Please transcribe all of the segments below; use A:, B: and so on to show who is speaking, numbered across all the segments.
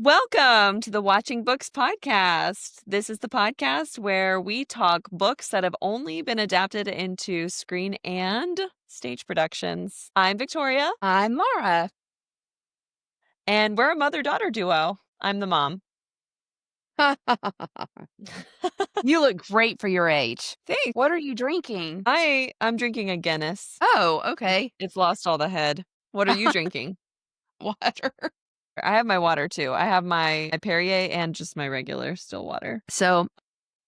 A: Welcome to the Watching Books podcast. This is the podcast where we talk books that have only been adapted into screen and stage productions. I'm Victoria,
B: I'm Laura.
A: and we're a mother-daughter duo. I'm the mom.
B: You look great for your age.
A: Thanks.
B: What are you drinking?
A: I'm drinking a Guinness.
B: Oh, okay.
A: It's lost all the head. What are you drinking?
B: Water.
A: I have my water too. I have my Perrier and just my regular still water.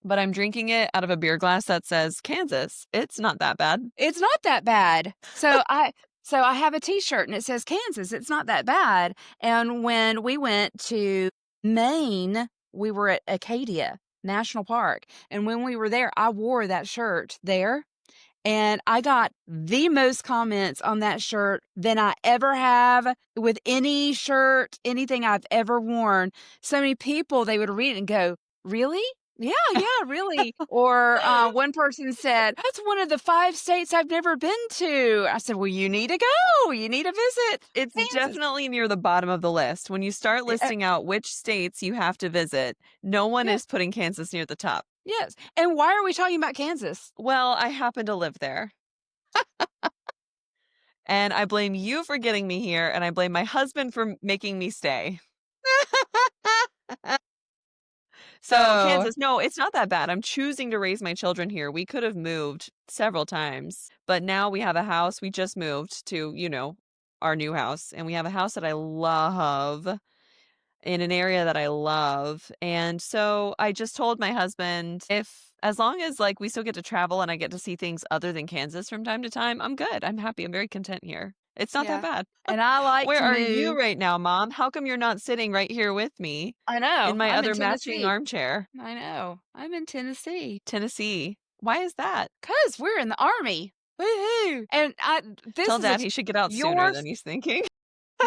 A: But I'm drinking it out of a beer glass that says Kansas. It's not that bad.
B: It's not that bad. So I have a t-shirt and it says Kansas. It's not that bad. And when we went to Maine, we were at Acadia National Park. And when we were there, I wore that shirt there. And I got the most comments on that shirt than I ever have with any shirt, anything I've ever worn. So many people, they would read it and go, really? Yeah, really. Or one person said, that's one of the 5 states I've never been to. I said, well, you need to go. You need to visit.
A: It's
B: Kansas.
A: definitely near the bottom of the list. When you start listing out which states you have to visit, no one is putting Kansas near the top.
B: Yes. And why are we talking about Kansas?
A: Well, I happen to live there. And I blame you for getting me here, and I blame my husband for making me stay. So Kansas, no, it's not that bad. I'm choosing to raise my children here. We could have moved several times, but now we have a house. We just moved to, our new house, and we have a house that I love in an area that I love. And so I just told my husband, as long as we still get to travel and I get to see things other than Kansas from time to time, I'm good. I'm happy. I'm very content here. It's not that bad.
B: And I like
A: Where
B: to
A: are
B: move.
A: you right now, Mom? How come you're not sitting right here with me
B: I know.
A: in my
B: I'm
A: other
B: in
A: matching
B: Tennessee.
A: armchair?
B: I know. I'm in Tennessee.
A: Tennessee. Why is that?
B: 'Cause we're in the Army. Woohoo! And
A: Tell Dad he should get out sooner than he's thinking.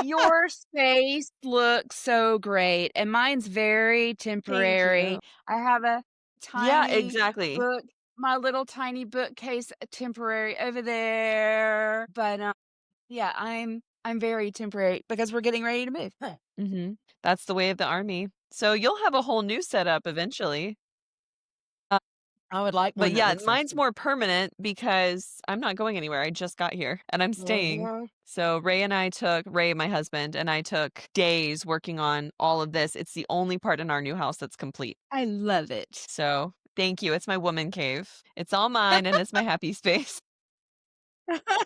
B: Your space looks so great, and mine's very temporary.
A: you.
B: I have a
A: Yeah,
B: tiny
A: exactly.
B: book, my little tiny bookcase, temporary over there. But yeah, I'm very temporary because we're getting ready to move.
A: Mm-hmm. That's the way of the Army. So you'll have a whole new setup eventually.
B: I would like one
A: But
B: that
A: yeah,
B: looks
A: mine's
B: like
A: more permanent because I'm not going anywhere. I just got here and I'm staying.
B: Mhm.
A: So Ray, my husband, and I took days working on all of this. It's the only part in our new house that's complete.
B: I love it.
A: So thank you. It's my woman cave. It's all mine and it's my happy space.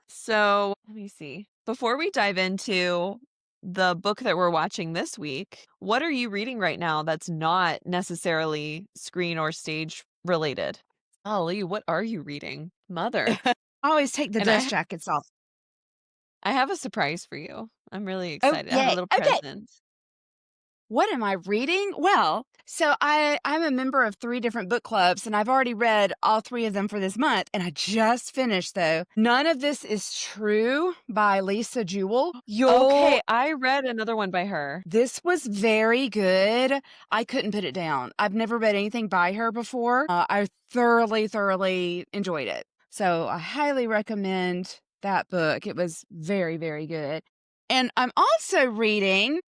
A: So let me see. Before we dive into the book that we're watching this week, what are you reading right now that's not necessarily screen or stage related? Golly, what are you reading? Mother.
B: I always take the
A: And
B: dust jackets off.
A: I have a surprise for you. I'm really
B: Oh,
A: excited. I have a
B: yay.
A: little
B: Okay.
A: present.
B: What am I reading? Well, so I'm a member of 3 different book clubs, and I've already read all 3 of them for this month, and I just finished, though, None of This Is True by Lisa Jewell.
A: Okay, I read another one by her.
B: This was very good. I couldn't put it down. I've never read anything by her before. I thoroughly enjoyed it. So I highly recommend that book. It was very, very good. And I'm also reading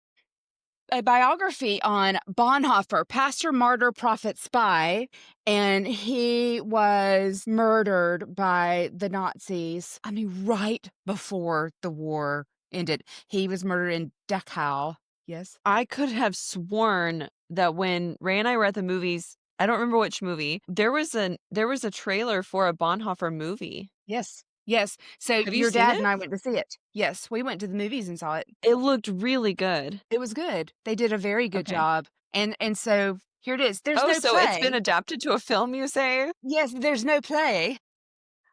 B: a biography on Bonhoeffer, pastor, martyr, prophet, spy, and he was murdered by the Nazis. I mean, right before the war ended. He was murdered in Dachau. Yes.
A: I could have sworn that when Ray and I were at the movies, I don't remember which movie, there was a trailer for a Bonhoeffer movie.
B: Yes. Yes. So
A: Have you
B: your
A: seen
B: dad
A: it?
B: and I went to see it. Yes, we went to the movies and saw it.
A: It looked really good.
B: It was good. They did a very good
A: Okay.
B: job. And so here it is. There's
A: Oh,
B: no
A: so
B: play.
A: it's been adapted to a film, you say?
B: Yes, there's no play.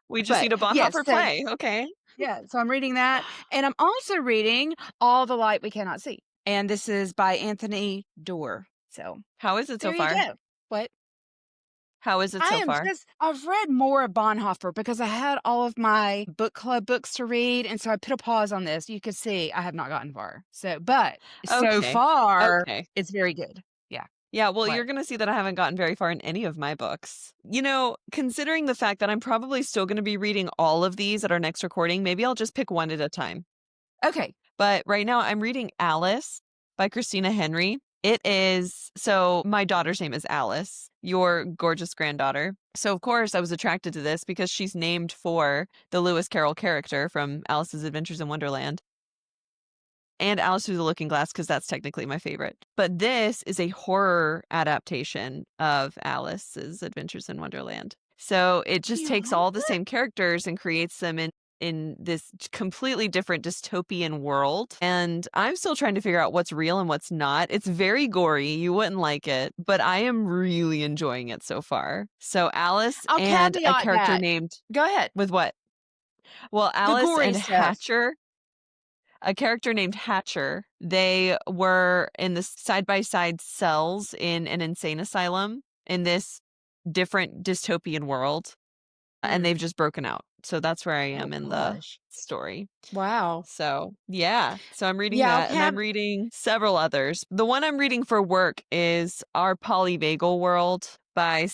A: We just
B: But,
A: need a
B: yes,
A: Bonhoeffer
B: so-
A: play. Okay.
B: Yeah, so I'm reading that. And I'm also reading All the Light We Cannot See. And this is by Anthony Doerr. So
A: How is it so
B: there
A: far?
B: you go. What?
A: How is it so far?
B: I've read more of Bonhoeffer because I had all of my book club books to read. And so I put a pause on this. You can see I have not gotten far. But so
A: Okay.
B: far,
A: Okay.
B: it's very good.
A: Yeah, well,
B: What?
A: you're going to see that I haven't gotten very far in any of my books. Considering the fact that I'm probably still going to be reading all of these at our next recording, maybe I'll just pick one at a time.
B: Okay.
A: But right now I'm reading Alice by Christina Henry. It is so my daughter's name is Alice, your gorgeous granddaughter. So, of course, I was attracted to this because she's named for the Lewis Carroll character from Alice's Adventures in Wonderland. And Alice Through the Looking Glass, because that's technically my favorite. But this is a horror adaptation of Alice's Adventures in Wonderland. So it just
B: You
A: takes
B: like
A: all the
B: it?
A: same characters and creates them in this completely different dystopian world. And I'm still trying to figure out what's real and what's not. It's very gory. You wouldn't like it, but I am really enjoying it so far. So Alice
B: I'll
A: and a
B: caveat
A: character
B: that.
A: named
B: Go ahead.
A: with what? Well,
B: The
A: Alice
B: gory
A: and
B: stuff.
A: Hatcher, a character named Hatcher. They were in the side by side cells in an insane asylum in this different dystopian world, and
B: Hmm.
A: they've just broken out. So that's where I
B: Oh
A: am in the
B: gosh.
A: story.
B: Wow.
A: So, yeah. So I'm reading
B: Yeah, I'll
A: that and I'm
B: have
A: reading several others. The one I'm reading for work is Our Polyvagal World by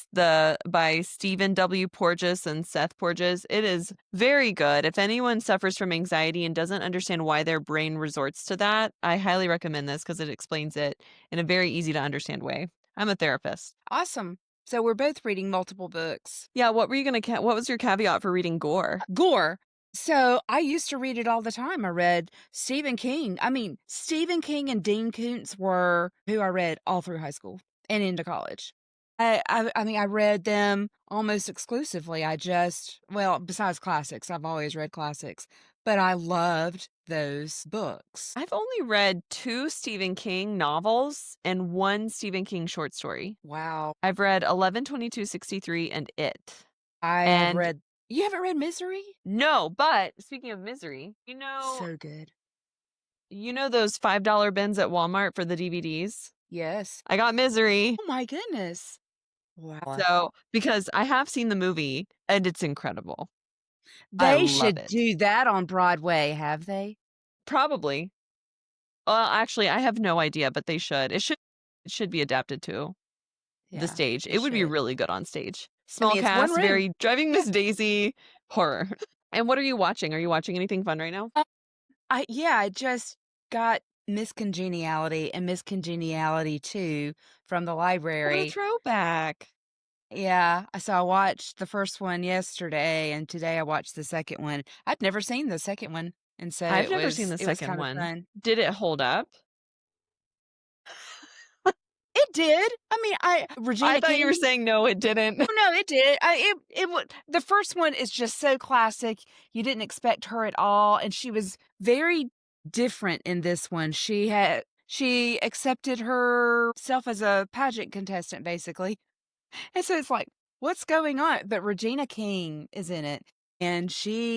A: Stephen W. Porges and Seth Porges. It is very good. If anyone suffers from anxiety and doesn't understand why their brain resorts to that, I highly recommend this because it explains it in a very easy to understand way. I'm a therapist.
B: awesome. So we're both reading multiple books.
A: Yeah, what were you gonna what was your caveat for reading gore?
B: Gore. So I used to read it all the time. I read Stephen King. I mean, Stephen King and Dean Koontz were who I read all through high school and into college. I mean, I read them almost exclusively. I just, well, besides classics, I've always read classics, but I loved those books.
A: I've only read 2 Stephen King novels and 1 Stephen King short story.
B: Wow.
A: I've read 11/22/63 and It.
B: I have
A: And
B: read, you haven't read Misery?
A: no, but speaking of misery,
B: So good.
A: you know those $5 bins at Walmart for the DVDs?
B: Yes.
A: I got Misery.
B: Oh my goodness. Wow.
A: So, because I have seen the movie and it's incredible. I
B: They
A: love
B: should
A: it.
B: do that on Broadway, have they?
A: Probably. Well, actually, I have no idea, but they should. It should be adapted to the
B: Yeah,
A: stage.
B: it
A: It would be
B: should.
A: really good on stage.
B: I
A: Small
B: mean, it's one
A: cast,
B: room.
A: very Driving
B: Yeah.
A: Miss Daisy horror. And what are you watching? Are you watching anything fun right now?
B: I just got Miss Congeniality and Miss Congeniality 2 from the
A: What a
B: library.
A: throwback.
B: Yeah, so I watched the first one yesterday, and today I watched the second one. I'd never seen the second one, and so
A: I've never seen the
B: it was
A: second
B: kind of
A: one.
B: fun.
A: Did it hold up?
B: It did. I mean, I
A: I
B: Regina
A: thought you were
B: King.
A: saying no, it didn't.
B: Oh, no, it did. It would the first one is just so classic. You didn't expect her at all, and she was very different in this one. She accepted herself as a pageant contestant, basically. And so it's like, what's going on? But Regina King is in it, and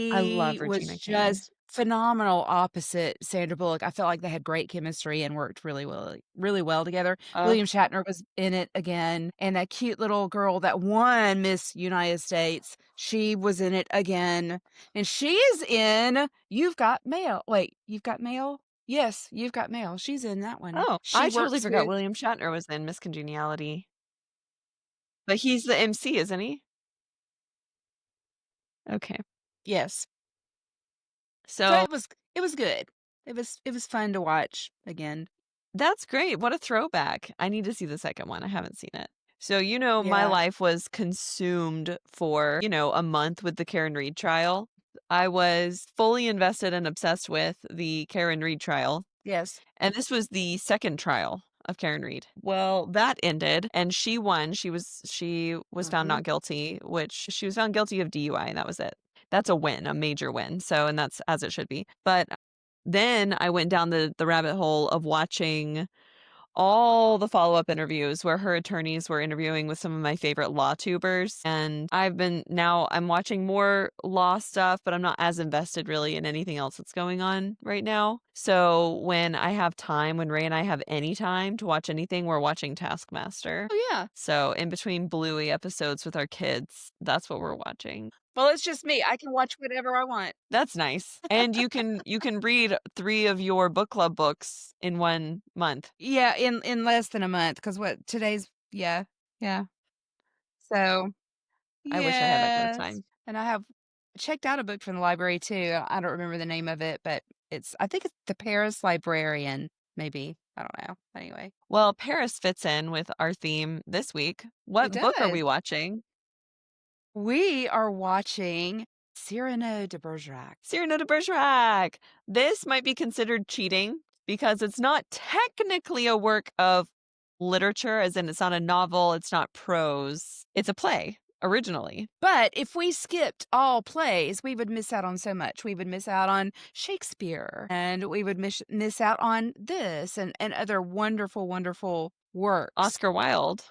A: I
B: she
A: love
B: was
A: Regina King.
B: just phenomenal opposite Sandra Bullock. I felt like they had great chemistry and worked really well together.
A: Uh,
B: William Shatner was in it again, and that cute little girl that won Miss United States, she was in it again. And she is in You've Got Mail. Wait, You've Got Mail? Yes, You've Got Mail. She's in that one.
A: oh,
B: She
A: I totally
B: works
A: forgot
B: with
A: William Shatner was in Miss Congeniality. But he's the MC, isn't he? Okay.
B: yes. So
A: So
B: it was good. It was fun to watch again.
A: that's great. What a throwback. I need to see the second one. I haven't seen it. So, my
B: Yeah.
A: life was consumed for, a month with the Karen Reed trial. I was fully invested and obsessed with the Karen Reed trial.
B: Yes.
A: And this was the second trial of Karen Reed. Well, that ended and she won. She was found
B: Mhm.
A: not guilty, which she was found guilty of DUI and that was it. That's a win, a major win. So, and that's as it should be. But then I went down the rabbit hole of watching all the follow-up interviews where her attorneys were interviewing with some of my favorite law tubers. And I'm watching more law stuff, but I'm not as invested really in anything else that's going on right now. So when I have time, when Ray and I have any time to watch anything, we're watching Taskmaster.
B: Oh, yeah.
A: So in between Bluey episodes with our kids, that's what we're watching.
B: Well, it's just me. I can watch whatever I want.
A: That's nice. And you can read 3 of your book club books in 1 month.
B: Yeah, in less than a month, because what today's yeah, yeah. So,
A: I wish I had that kind of
B: yes.
A: time.
B: And I have checked out a book from the library too. I don't remember the name of it, but I think it's The Paris Librarian, maybe. I don't know. Anyway,
A: Well, Paris fits in with our theme this week.
B: it
A: What book are
B: does.
A: we watching?
B: We are watching Cyrano de Bergerac.
A: Cyrano de Bergerac. This might be considered cheating because it's not technically a work of literature, as in it's not a novel, it's not prose. It's a play originally.
B: But if we skipped all plays, we would miss out on so much. We would miss out on Shakespeare, and we would miss out on this and other wonderful, wonderful works.
A: Oscar Wilde.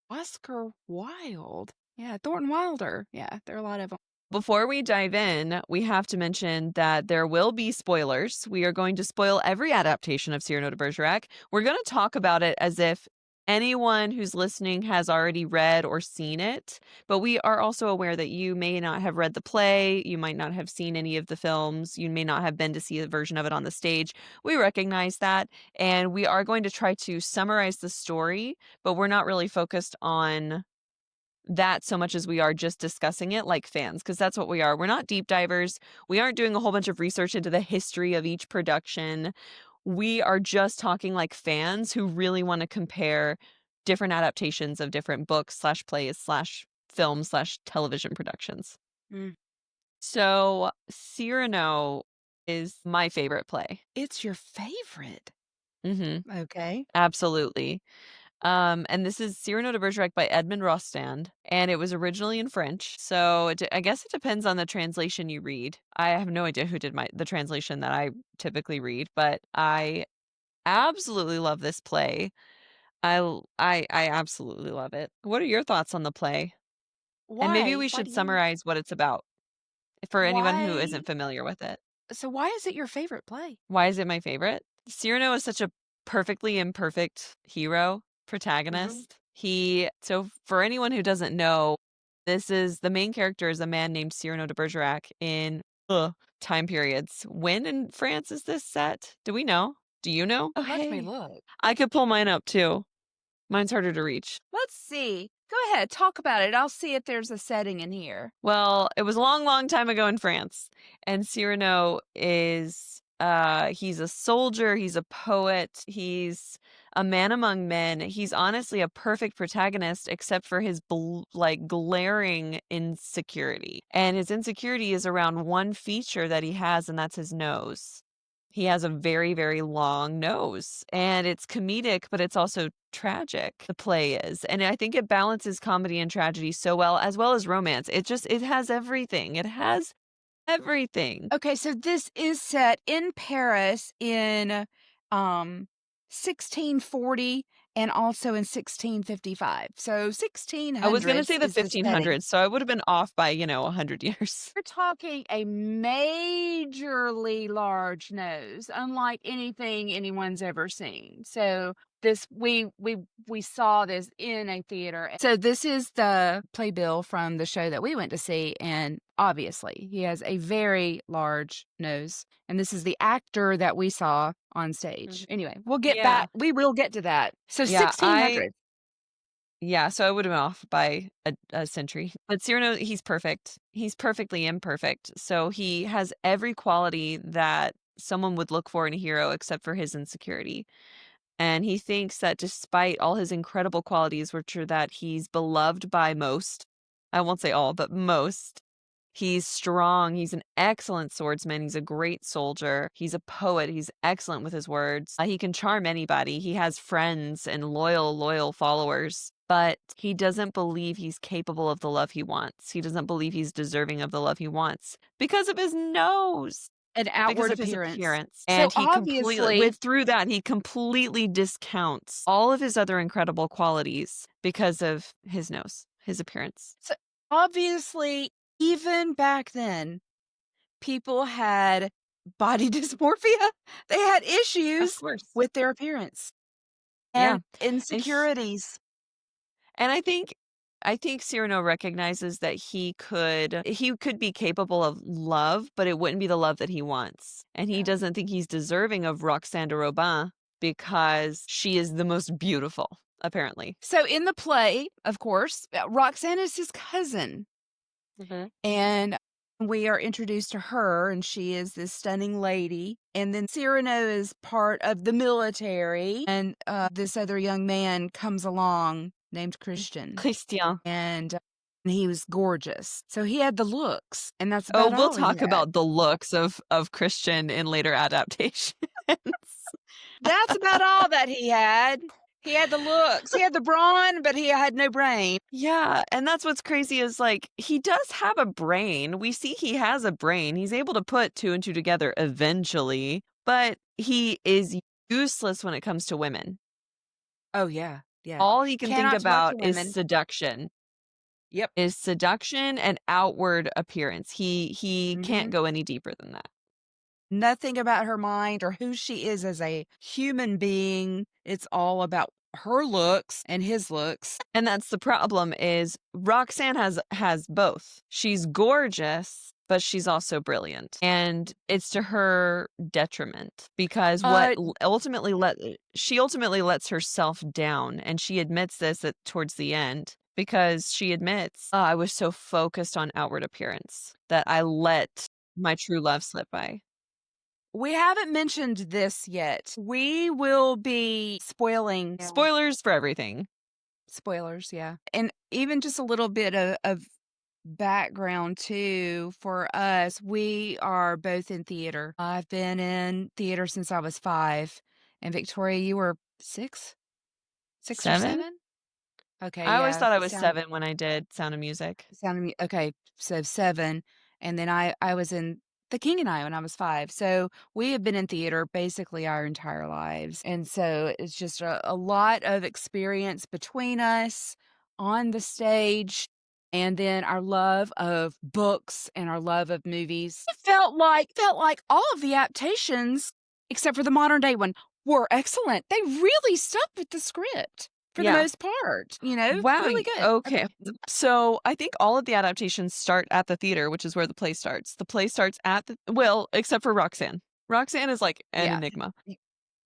B: Oscar Wilde. Yeah, Thornton Wilder. Yeah, there are a lot of them.
A: Before we dive in, we have to mention that there will be spoilers. We are going to spoil every adaptation of Cyrano de Bergerac. We're going to talk about it as if anyone who's listening has already read or seen it, but we are also aware that you may not have read the play, you might not have seen any of the films, you may not have been to see a version of it on the stage. We recognize that, and we are going to try to summarize the story, but we're not really focused on that so much as we are just discussing it like fans, because that's what we are. We're not deep divers. We aren't doing a whole bunch of research into the history of each production. We are just talking like fans who really want to compare different adaptations of different books slash plays slash films slash television productions.
B: Mm.
A: So Cyrano is my favorite play.
B: It's your favorite.
A: Hmm.
B: Okay.
A: Absolutely. And this is Cyrano de Bergerac by Edmond Rostand, and it was originally in French. So I guess it depends on the translation you read. I have no idea who did the translation that I typically read, but I absolutely love this play. I absolutely love it. What are your thoughts on the play? And maybe
B: Why?
A: we
B: Why do
A: should
B: you?
A: summarize what it's about for anyone who
B: Why?
A: isn't familiar with it.
B: So why is it your favorite play?
A: Why is it my favorite? Cyrano is such a perfectly imperfect hero,
B: Hmm.
A: protagonist. So for anyone who doesn't know, this is the main character is a man named Cyrano de Bergerac in time periods. When in France is this set? Do we know? Do you know? Oh,
B: Let me
A: hey.
B: look.
A: I could pull mine up too. Mine's harder to reach.
B: Let's see. Go ahead, talk about it. I'll see if there's a setting in here.
A: Well, it was a long, long time ago in France. And Cyrano is he's a soldier, he's a poet, he's a man among men. He's honestly a perfect protagonist except for his like glaring insecurity. And his insecurity is around one feature that he has, and that's his nose. He has a very, very long nose, and it's comedic, but it's also tragic, the play is. And I think it balances comedy and tragedy so well as romance. It has everything. It has everything.
B: Okay, so this is set in Paris in 1640 and also in 1655. So
A: I was gonna
B: 1600s
A: say the
B: is the setting.
A: 1500s, so I would have been off by, 100 years.
B: We're talking a majorly large nose, unlike anything anyone's ever seen. So this we saw this in a theater. So this is the playbill from the show that we went to see, and obviously he has a very large nose. And this is the actor that we saw on stage.
A: Mhm.
B: Anyway, we'll get
A: Yeah.
B: back. We will get to that. So
A: Yeah,
B: 1600.
A: so I would have been off by a century. But Cyrano, he's perfect. He's perfectly imperfect. So he has every quality that someone would look for in a hero except for his insecurity. And he thinks that despite all his incredible qualities, which are that he's beloved by most, I won't say all, but most, he's strong. He's an excellent swordsman. He's a great soldier. He's a poet. He's excellent with his words. He can charm anybody. He has friends and loyal followers. But he doesn't believe he's capable of the love he wants. He doesn't believe he's deserving of the love he wants because of his nose,
B: An
A: because
B: outward
A: of his
B: appearance.
A: appearance.
B: So
A: And
B: obviously,
A: through that, he completely discounts all of his other incredible qualities because of his nose, his appearance.
B: so obviously, even back then, people had body dysmorphia. They had
A: Of
B: issues
A: course.
B: with their appearance
A: Yeah.
B: and
A: And
B: insecurities.
A: And I think Cyrano recognizes that he could be capable of love, but it wouldn't be the love that he wants. And he
B: Yeah.
A: doesn't think he's deserving of Roxane de Robin because she is the most beautiful, apparently.
B: So in the play, of course, Roxanne is his cousin.
A: Mhm.
B: And We are introduced to her, and she is this stunning lady. And then Cyrano is part of the military, and this other young man comes along named Christian,
A: Christian.
B: and he was gorgeous. So he had the looks, and that's
A: Oh,
B: about
A: we'll
B: all he
A: talk
B: had.
A: about the looks of Christian in later adaptations.
B: That's about all that he had. He had the looks. He had the brawn, but he had no brain.
A: Yeah, and that's what's crazy is, like, he does have a brain. We see he has a brain. He's able to put 2 and 2 together eventually, but he is useless when it comes to women.
B: Oh, yeah, yeah.
A: All he can think
B: Cannot talk to
A: about
B: women. Yep.
A: is seduction and outward appearance. He can't
B: Mhm.
A: go any deeper than that.
B: Nothing about her mind or who she is as a human being. It's all about her looks and his looks.
A: And that's the problem is Roxanne has both. She's gorgeous, but she's also brilliant. And it's to her detriment because
B: Uh,
A: she ultimately lets herself down, and she admits this towards the end because she admits, "Oh, I was so focused on outward appearance that I let my true love slip by."
B: we haven't mentioned this yet. We will be spoiling
A: Spoilers for everything.
B: spoilers, yeah. And even just a little bit of background too for us. We are both in theater. I've been in theater since I was 5. And Victoria, you were 6? 6 or
A: 7?
B: 7? Okay,
A: I always
B: yeah.
A: thought I was 7 when I did Sound of Music.
B: Sound of okay, so 7, and then I was in The King and I when I was 5, so we have been in theater basically our entire lives, and so it's just a lot of experience between us on the stage, and then our love of books and our love of movies. It felt like all of the adaptations, except for the modern day one, were excellent. They really stuck with the script for the
A: Yeah.
B: most part, you know?
A: Wow,
B: Really good.
A: okay. So, I think all of the adaptations start at the theater, which is where the play starts. The play starts at the well, except for Roxanne. Roxanne is like an
B: Yeah.
A: enigma.
B: Y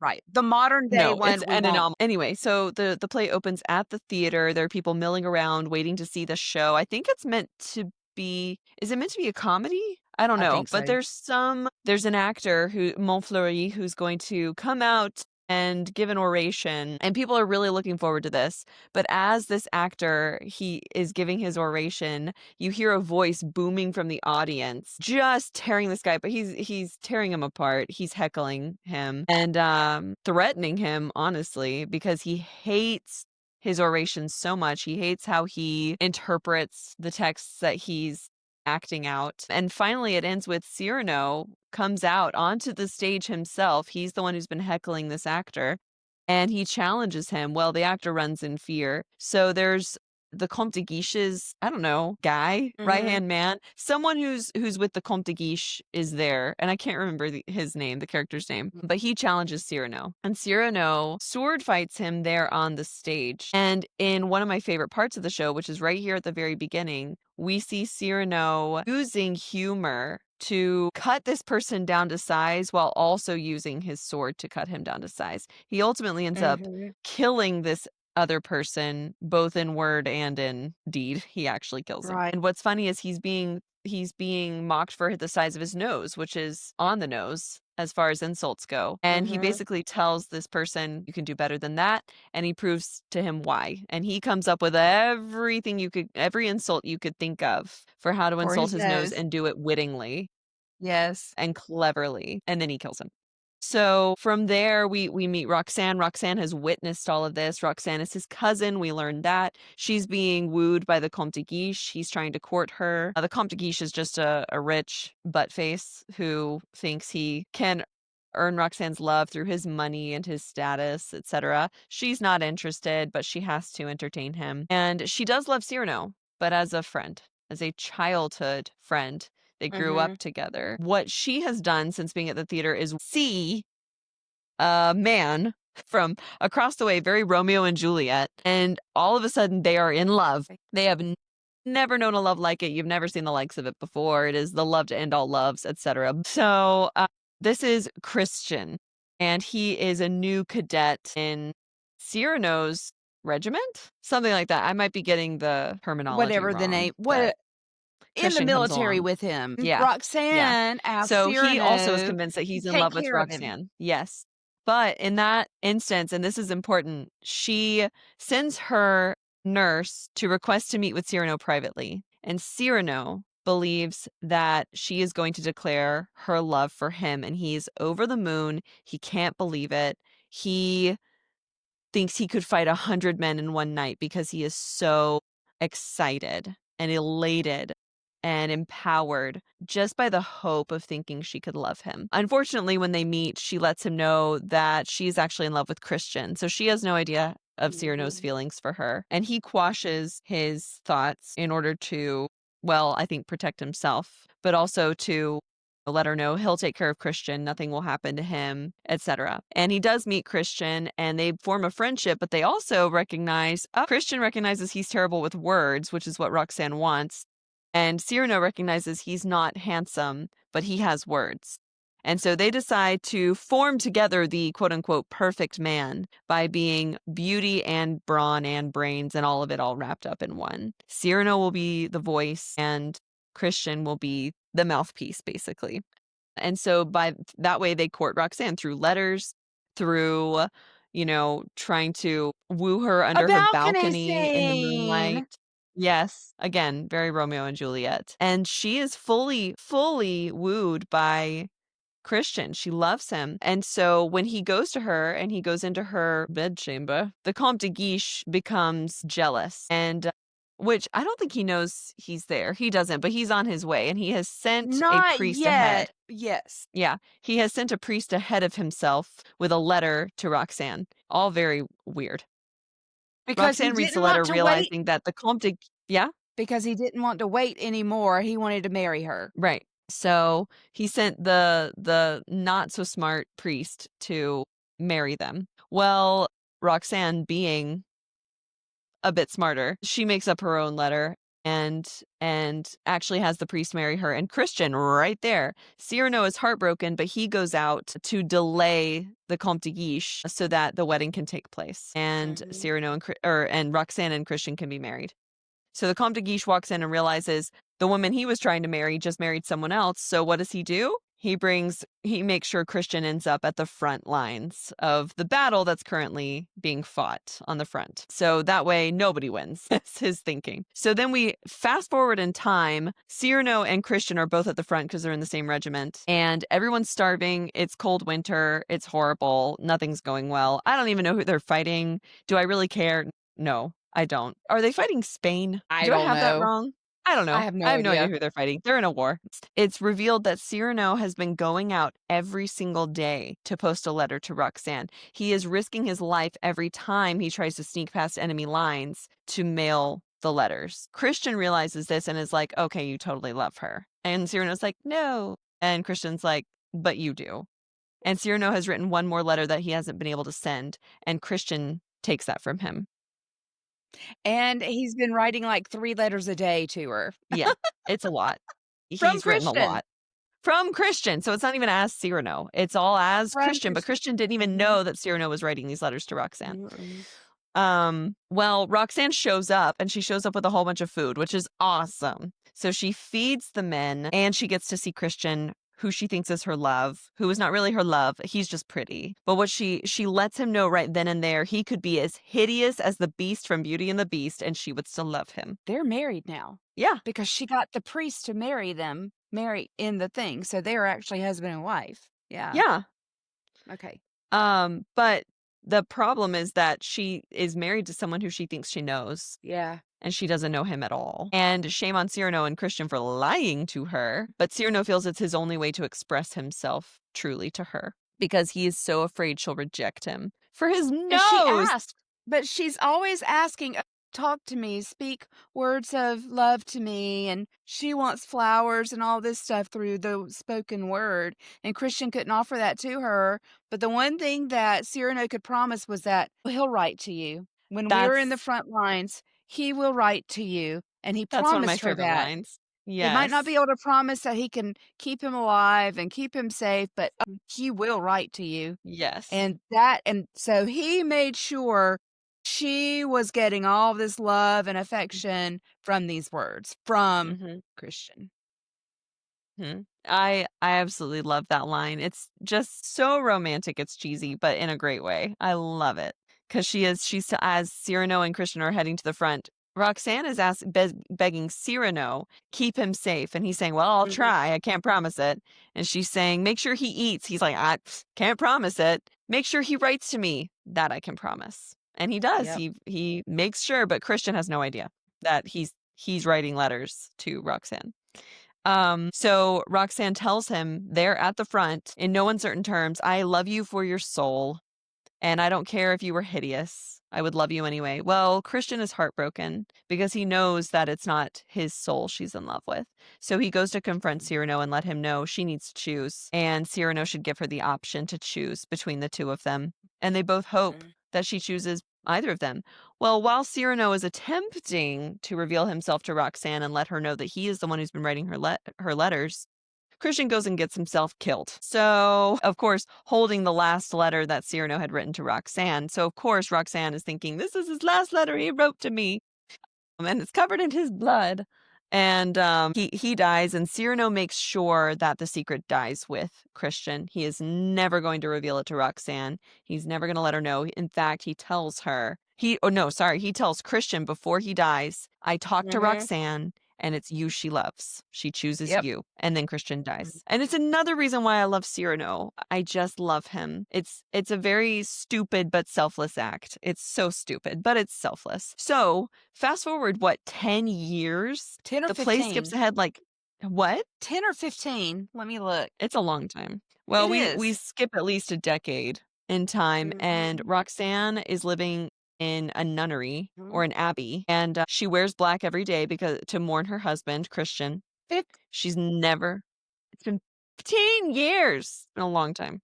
B: Right. The modern day
A: No, it's
B: one, we
A: an
B: won't.
A: anomaly. Anyway, so the play opens at the theater. There are people milling around waiting to see the show. I think it's meant to be is it meant to be a comedy? I don't
B: I
A: know,
B: think
A: but
B: so.
A: there's an actor who Montfleury who's going to come out and give an oration, and people are really looking forward to this. But as this actor, he is giving his oration, you hear a voice booming from the audience, just tearing this guy, but he's tearing him apart. He's heckling him and threatening him, honestly, because he hates his oration so much. He hates how he interprets the texts that he's acting out. And finally it ends with Cyrano comes out onto the stage himself. He's the one who's been heckling this actor, and he challenges him. Well, the actor runs in fear. So there's the Comte de Guiche's, I don't know, guy,
B: Mhm.
A: right-hand man, someone who's with the Comte de Guiche is there, and I can't remember his name, the character's name, but he challenges Cyrano, and Cyrano sword fights him there on the stage. And in one of my favorite parts of the show, which is right here at the very beginning, we see Cyrano using humor to cut this person down to size while also using his sword to cut him down to size. He ultimately ends up
B: Mhm.
A: killing this other person, both in word and in deed. He actually kills him.
B: Right.
A: And what's funny is he's being mocked for the size of his nose, which is on the nose as far as insults go. And he
B: Mhm.
A: basically tells this person, you can do better than that. And he proves to him why. And he comes up with every insult you could think of for how to
B: For
A: insult
B: his
A: his nose
B: nose.
A: and do it wittingly
B: Yes.
A: and cleverly. And then he kills him. So from there, we meet Roxanne. Roxanne has witnessed all of this. Roxanne is his cousin. We learned that. She's being wooed by the Comte de Guiche. He's trying to court her. The Comte de Guiche is just a rich butt face who thinks he can earn Roxanne's love through his money and his status, etc. She's not interested, but she has to entertain him. And she does love Cyrano, but as a friend, as a childhood friend. They grew up
B: Mhm.
A: together. What she has done since being at the theater is see a man from across the way, very Romeo and Juliet, and all of a sudden they are in love. They have never known a love like it. You've never seen the likes of it before. It is the love to end all loves, etc. So this is Christian, and he is a new cadet in Cyrano's regiment, something like that. I might be getting the terminology
B: Whatever the
A: wrong,
B: name
A: but
B: in the
A: Christian comes
B: military
A: along.
B: with him.
A: Yeah. Yeah.
B: Roxanne asked
A: So he also is
B: Cyrano
A: convinced that
B: to
A: he's in
B: take
A: love with
B: care of him.
A: Roxanne. Yes. But in that instance, and this is important, she sends her nurse to request to meet with Cyrano privately. And Cyrano believes that she is going to declare her love for him, and he's over the moon. He can't believe it. He thinks he could fight 100 men in one night because he is so excited and elated and empowered just by the hope of thinking she could love him. Unfortunately, when they meet, she lets him know that she's actually in love with Christian. So she has no idea of Cyrano's
B: Mhm.
A: feelings for her. And he quashes his thoughts in order to, well, I think protect himself, but also to let her know he'll take care of Christian, nothing will happen to him, etc. And he does meet Christian and they form a friendship, but they also recognize Christian recognizes he's terrible with words, which is what Roxanne wants. And Cyrano recognizes he's not handsome, but he has words. And so they decide to form together the quote unquote perfect man by being beauty and brawn and brains and all of it all wrapped up in one. Cyrano will be the voice and Christian will be the mouthpiece, basically. And so by that way, they court Roxanne through letters, through, trying to woo her
B: A
A: under her
B: balcony
A: balcony in the
B: scene.
A: moonlight. Yes, again, very Romeo and Juliet. And she is fully, fully wooed by Christian. She loves him. And so when he goes to her and he goes into her bedchamber, the Comte de Guiche becomes jealous and which I don't think he knows he's there. He doesn't, but he's on his way and he has sent a
B: Not
A: priest ahead.
B: yet. Yes.
A: Yeah, he has sent a priest ahead of himself with a letter to Roxanne. All very weird.
B: Because he
A: Roxanne reads the
B: didn't want
A: letter
B: to wait
A: realizing that the Comte de Yeah?
B: because he didn't want to wait anymore. He wanted to marry her.
A: Right. So he sent the not so smart priest to marry them. Well, Roxanne being a bit smarter, she makes up her own letter and actually has the priest marry her and Christian right there. Cyrano is heartbroken, but he goes out to delay the Comte de Guiche so that the wedding can take place and
B: Mhm.
A: Cyrano and Roxanne and Christian can be married. So the Comte de Guiche walks in and realizes the woman he was trying to marry just married someone else. So what does he do? He makes sure Christian ends up at the front lines of the battle that's currently being fought on the front. So that way nobody wins. That's his thinking. So then we fast forward in time. Cyrano and Christian are both at the front because they're in the same regiment and everyone's starving. It's cold winter. It's horrible. Nothing's going well. I don't even know who they're fighting. Do I really care? No, I don't. Are they fighting Spain?
B: I
A: Do I
B: don't
A: have that
B: know.
A: wrong? I don't
B: I
A: know.
B: have
A: I
B: no
A: have no idea
B: idea.
A: who they're fighting. They're in a war. It's revealed that Cyrano has been going out every single day to post a letter to Roxanne. He is risking his life every time he tries to sneak past enemy lines to mail the letters. Christian realizes this and is like, okay, you totally love her. And Cyrano's like, no. And Christian's like, but you do. And Cyrano has written one more letter that he hasn't been able to send, and Christian takes that from him.
B: And he's been writing like 3 letters a day to her
A: Yeah, it's a lot.
B: from
A: He's written a
B: Christian.
A: lot. From Christian, so it's not even as Cyrano. It's all as
B: From
A: Christian, but
B: Christian.
A: Christian didn't even
B: Mhm.
A: know that Cyrano was writing these letters to Roxanne.
B: Mm-mm.
A: Well, Roxanne shows up and she shows up with a whole bunch of food, which is awesome. So she feeds the men and she gets to see Christian, who she thinks is her love, who is not really her love. He's just pretty. But what she lets him know right then and there, he could be as hideous as the beast from Beauty and the Beast and she would still love him.
B: They're married now
A: Yeah.
B: because she got the priest to marry in the thing, so they're actually husband and wife. Yeah.
A: Yeah.
B: Okay.
A: But the problem is that she is married to someone who she thinks she knows,
B: Yeah.
A: and she doesn't know him at all. And shame on Cyrano and Christian for lying to her, but Cyrano feels it's his only way to express himself truly to her because he is so afraid she'll reject him for his
B: And she
A: nose.
B: asked, but she's always asking, talk to me, speak words of love to me. And she wants flowers and all this stuff through the spoken word. And Christian couldn't offer that to her. But the one thing that Cyrano could promise was that he'll write to you. When we're in the
A: That's
B: front lines, he will write to you. And he
A: that's one of my
B: promised her
A: favorite
B: that.
A: lines.
B: He might not be
A: Yes.
B: able to promise that he can keep him alive and keep him safe, but he will write to you.
A: Yes.
B: And so he made sure She was getting all this love and affection from these words, from
A: Mhm.
B: Christian.
A: Mhm. I absolutely love that line. It's just so romantic, it's cheesy, but in a great way. I love it because she's as Cyrano and Christian are heading to the front, Roxanne is begging Cyrano, "Keep him safe," and he's saying, "Well, I'll
B: Mhm,
A: try, I can't promise it," and she's saying, "Make sure he eats." He's like, "I can't promise it." "Make sure he writes to me." "That I can promise." And he does.
B: yep,
A: He makes sure, but Christian has no idea that he's writing letters to Roxanne. So Roxanne tells him there at the front in no uncertain terms, "I love you for your soul, and I don't care if you were hideous. I would love you anyway." Well, Christian is heartbroken because he knows that it's not his soul she's in love with. So he goes to confront Cyrano and let him know she needs to choose, and Cyrano should give her the option to choose between the two of them. And they both hope
B: mhm,
A: that she chooses either of them. Well, while Cyrano is attempting to reveal himself to Roxanne and let her know that he is the one who's been writing her letters, Christian goes and gets himself killed. So, of course, holding the last letter that Cyrano had written to Roxanne. So, of course, Roxanne is thinking, this is his last letter he wrote to me. And it's covered in his blood. And he dies, and Cyrano makes sure that the secret dies with Christian. He is never going to reveal it to Roxanne. He's never going to let her know. In fact, he tells her, oh no, sorry, he tells Christian before he dies, "I talked to
B: mhm,
A: Roxanne, and it's you she loves. She chooses
B: yep,
A: you." And then Christian
B: mhm,
A: dies. And it's another reason why I love Cyrano. I just love him. It's a very stupid but selfless act. It's so stupid, but it's selfless. So, fast forward, what, 10 years?
B: 10 or
A: The play skips
B: 15.
A: ahead like what?
B: 10 or 15, let me look.
A: It's a long time. Well,
B: It
A: we
B: is.
A: skip at least a decade in time, and
B: Mhm,
A: Roxanne is living in a nunnery
B: mhm,
A: or an abbey, and, she wears black every day because to mourn her husband, Christian.
B: fif
A: She's never It's been 15 years. It's been a long time.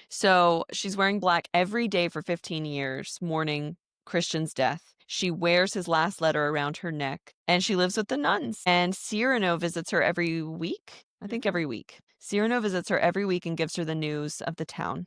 A: So she's wearing black every day for 15 years, mourning Christian's death. She wears his last letter around her neck, and she lives with the nuns. And Cyrano visits her every week. I think
B: mhm,
A: every week. Cyrano visits her every week and gives her the news of the town.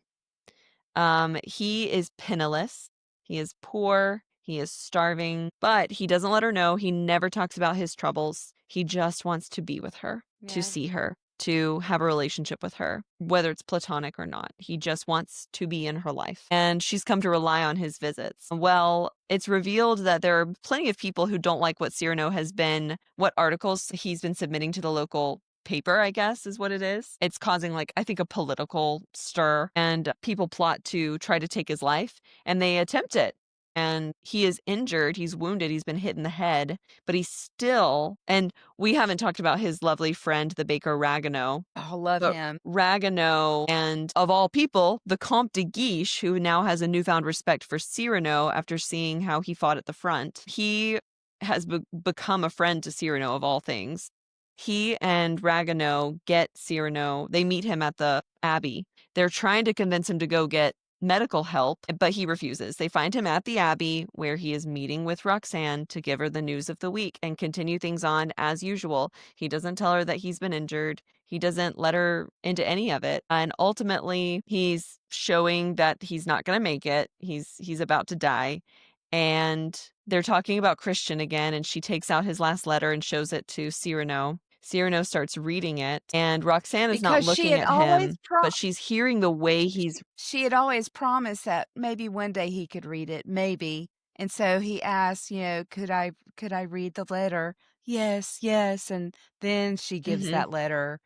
A: He is penniless. He is poor. He is starving, but he doesn't let her know. He never talks about his troubles. He just wants to be with her, to
B: yeah,
A: see her, to have a relationship with her, whether it's platonic or not. He just wants to be in her life. And she's come to rely on his visits. Well, it's revealed that there are plenty of people who don't like what articles he's been submitting to the local paper, I guess is what it is. It's causing, like, I think, a political stir, and people plot to try to take his life, and they attempt it. And he is injured, he's wounded, he's been hit in the head, but he's still and we haven't talked about his lovely friend, the baker Ragueneau.
B: I love
A: But
B: him.
A: Ragueneau and, of all people, the Comte de Guiche, who now has a newfound respect for Cyrano after seeing how he fought at the front, he has become a friend to Cyrano of all things. He and Ragueneau get Cyrano. They meet him at the abbey. They're trying to convince him to go get medical help, but he refuses. They find him at the abbey where he is meeting with Roxanne to give her the news of the week and continue things on as usual. He doesn't tell her that he's been injured. He doesn't let her into any of it. And ultimately, he's showing that he's not going to make it. He's about to die. And they're talking about Christian again, and she takes out his last letter and shows it to Cyrano. Cyrano starts reading it, and Roxanne is not
B: Because
A: looking at him, but she's hearing the way he's
B: she had always promised that maybe one day he could read it, maybe, and so he asked, "Could I read the letter?" "Yes, yes," and then she gives
A: Mhm.
B: that letter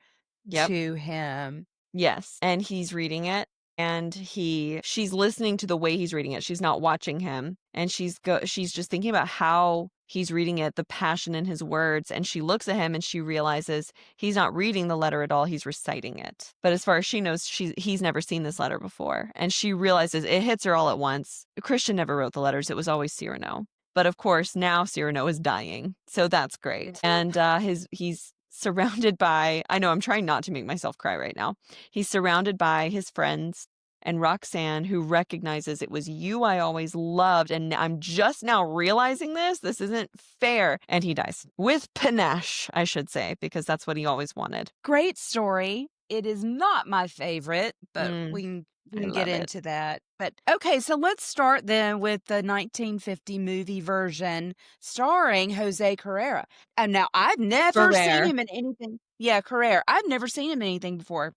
A: Yep.
B: to him.
A: Yes, and he's reading it, and she's listening to the way he's reading it. She's not watching him, and she's just thinking about how he's reading it, the passion in his words, and she looks at him and she realizes he's not reading the letter at all, he's reciting it. But as far as she knows, he's never seen this letter before, and she realizes it hits her all at once. Christian never wrote the letters, it was always Cyrano. But of course, now Cyrano is dying, so that's great.
B: Mhm.
A: And he's surrounded by I know I'm trying not to make myself cry right now. He's surrounded by his friends and Roxanne, who recognizes it was you I always loved, and I'm just now realizing this. This isn't fair. And he dies with panache, I should say, because that's what he always wanted.
B: Great story. it is not my favorite, but
A: Mm,
B: we
A: I
B: can get
A: love it.
B: into that. But okay, so let's start then with the 1950 movie version starring Jose Carrera. And now I've never seen
A: Ferrer.
B: him in anything. Yeah, Carrera. I've never seen him in anything before.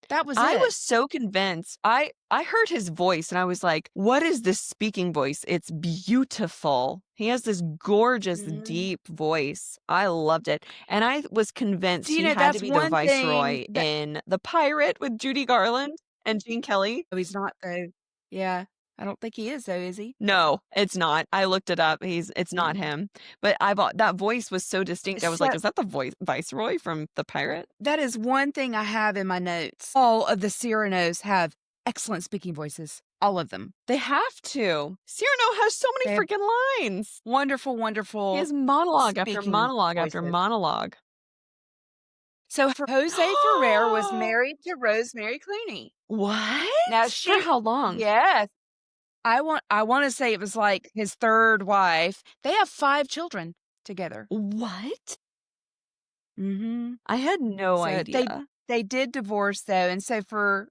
B: That was
A: I
B: it.
A: was so convinced. I heard his voice and I was like, "What is this speaking voice? It's beautiful." He has this gorgeous,
B: Mhm.
A: deep voice. I loved it. And I was
B: So,
A: convinced he had to
B: that's
A: be the
B: one thing
A: viceroy
B: that
A: in The Pirate with Judy Garland and Gene Kelly.
B: oh, he's not though. Yeah. I don't think he is though, is he?
A: No, it's not. I looked it up. It's not
B: Mm.
A: him. But I bought that voice was so distinct. I was like,
B: So
A: "Is that the voice viceroy from The Pirate?"
B: that is one thing I have in my notes. All of the Cyranos have excellent speaking voices. All of them.
A: They have to. Cyrano has so many
B: They have
A: freaking lines.
B: wonderful,
A: He
B: wonderful
A: has monologue after
B: speaking
A: monologue after
B: voices.
A: monologue.
B: So Jose Ferrer was married to Rosemary Clooney. Now
A: What? For how long?
B: yes, I want to say it was like his third wife. They have 5 children together.
A: What?
B: Mhm.
A: I had no
B: So
A: idea.
B: they did divorce though, and so for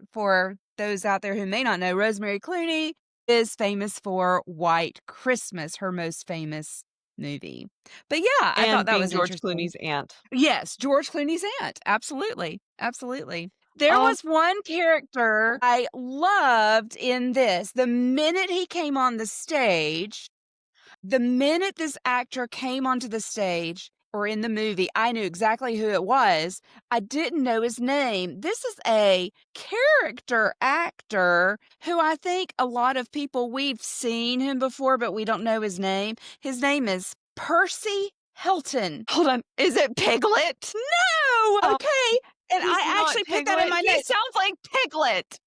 B: those out there who may not know, Rosemary Clooney is famous for White Christmas, her most famous movie. But yeah, I thought
A: And
B: that
A: being
B: was
A: George
B: interesting.
A: Clooney's aunt.
B: Yes, George Clooney's aunt. Absolutely. Absolutely. There
A: Um,
B: was one character I loved in this. The minute this actor came onto the stage or in the movie, I knew exactly who it was. I didn't know his name. This is a character actor who I think a lot of people we've seen him before, but we don't know his name. His name is Percy Hilton.
A: hold on. Is it Piglet?
B: No,
A: Oh,
B: okay. And
A: he's
B: I
A: not
B: actually put that in
A: Piglet.
B: my
A: He
B: notes.
A: sounds like Piglet.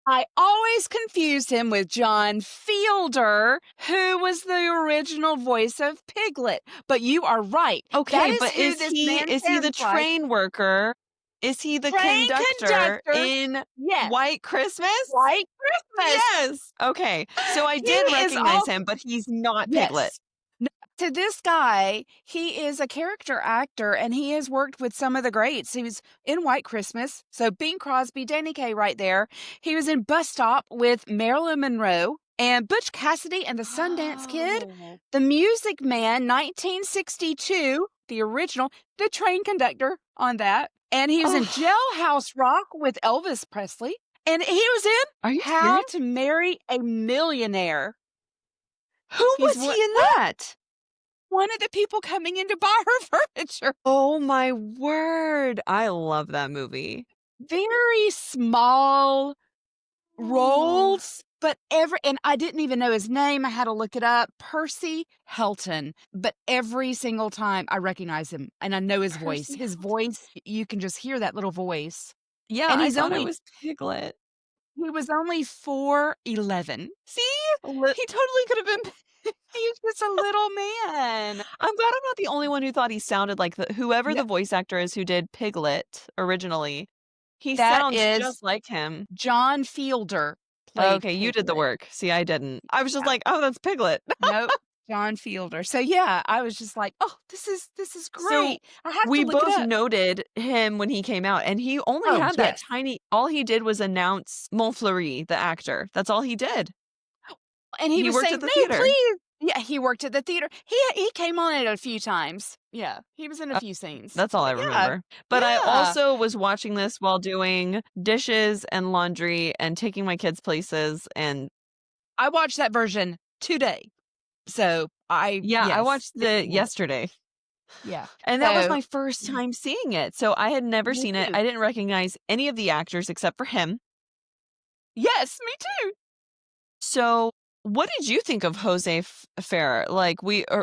B: I always confused him with John Fielder, who was the original voice of Piglet. But you are right. That
A: Okay,
B: is
A: but
B: who this man
A: is he the
B: sounds like.
A: train worker? Is he the
B: Train
A: conductor
B: conductor.
A: in
B: Yes.
A: White Christmas?
B: White Christmas.
A: Yes. Okay. So I
B: He
A: did
B: is
A: recognize
B: all
A: him, but he's not Piglet.
B: yes. No, to this guy, he is a character actor and he has worked with some of the greats. He was in White Christmas. So Bing Crosby, Danny Kaye right there. He was in Bus Stop with Marilyn Monroe and Butch Cassidy and the Sundance Kid.
A: Oh.
B: The Music Man, 1962, the original, the train conductor on that. And he was in
A: Oh,
B: Jailhouse Rock with Elvis Presley. And he was in
A: are you
B: How
A: serious?
B: to Marry a Millionaire.
A: Who
B: He's
A: was
B: one
A: he in that?
B: one of the people coming in to buy her furniture.
A: Oh my word. I love that movie.
B: Very small
A: Oh,
B: roles, but and I didn't even know his name. I had to look it up. Percy Helton. But every single time I recognize him and I know his voice.
A: Percy
B: His
A: Hilton.
B: voice, you can just hear that little voice.
A: Yeah,
B: And
A: I thought it was Piglet.
B: he was only 4'11".
A: See? He totally could have been.
B: He's just a little man.
A: I'm glad I'm not the only one who thought he sounded like whoever
B: No,
A: the voice actor is who did Piglet originally. He
B: that
A: sounds
B: is
A: just like him.
B: John Fielder played
A: Okay, you did the
B: Piglet.
A: work. See, I didn't. I was just
B: Yeah.
A: like, "Oh, that's Piglet."
B: Nope, John Fielder. So, yeah, I was just like, "Oh, this is
A: So,
B: great. I have to
A: we
B: look it
A: both
B: up."
A: noted him when he came out, and he only
B: Oh,
A: had that
B: yes.
A: tiny all he did was announce Montfleury, the actor. That's all he did.
B: And he
A: He
B: was
A: worked at
B: saying,
A: the
B: "No,
A: theater.
B: please." Yeah, he worked at the theater. He came on it a few times. Yeah, he was in a
A: Uh,
B: few scenes.
A: that's all I
B: But yeah,
A: remember. But I
B: yeah.
A: also was watching this while doing dishes and laundry and taking my kids places, and
B: I watched that version today. So,
A: yeah, I
B: yes,
A: watched
B: different
A: it
B: world.
A: yesterday.
B: Yeah.
A: And that was
B: So
A: my first time seeing it, so I had never
B: me
A: seen it.
B: too.
A: I didn't recognize any of the actors except for him.
B: Yes, me too.
A: So, what did you think of Jose Ferrer? Like,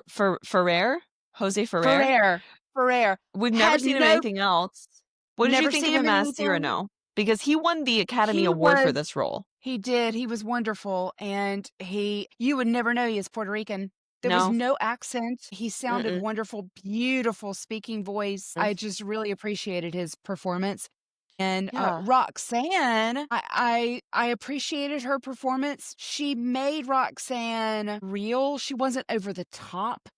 A: Ferrer? Jose Ferrer?
B: Ferrer. Ferrer.
A: We've never
B: Had
A: seen him in
B: no
A: anything else. What did you
B: never
A: think of
B: seen him
A: him
B: in
A: as
B: anything.
A: Cyrano? Because he won the Academy
B: He
A: Award for
B: was
A: this role.
B: He did, he was wonderful, and you would never know he is Puerto Rican. There was
A: No?
B: no accent. He sounded
A: Mm-mm.
B: wonderful, beautiful speaking voice. I just really appreciated his performance. And,
A: Yeah.
B: Roxanne, I appreciated her performance. She made Roxanne real. She wasn't over the top.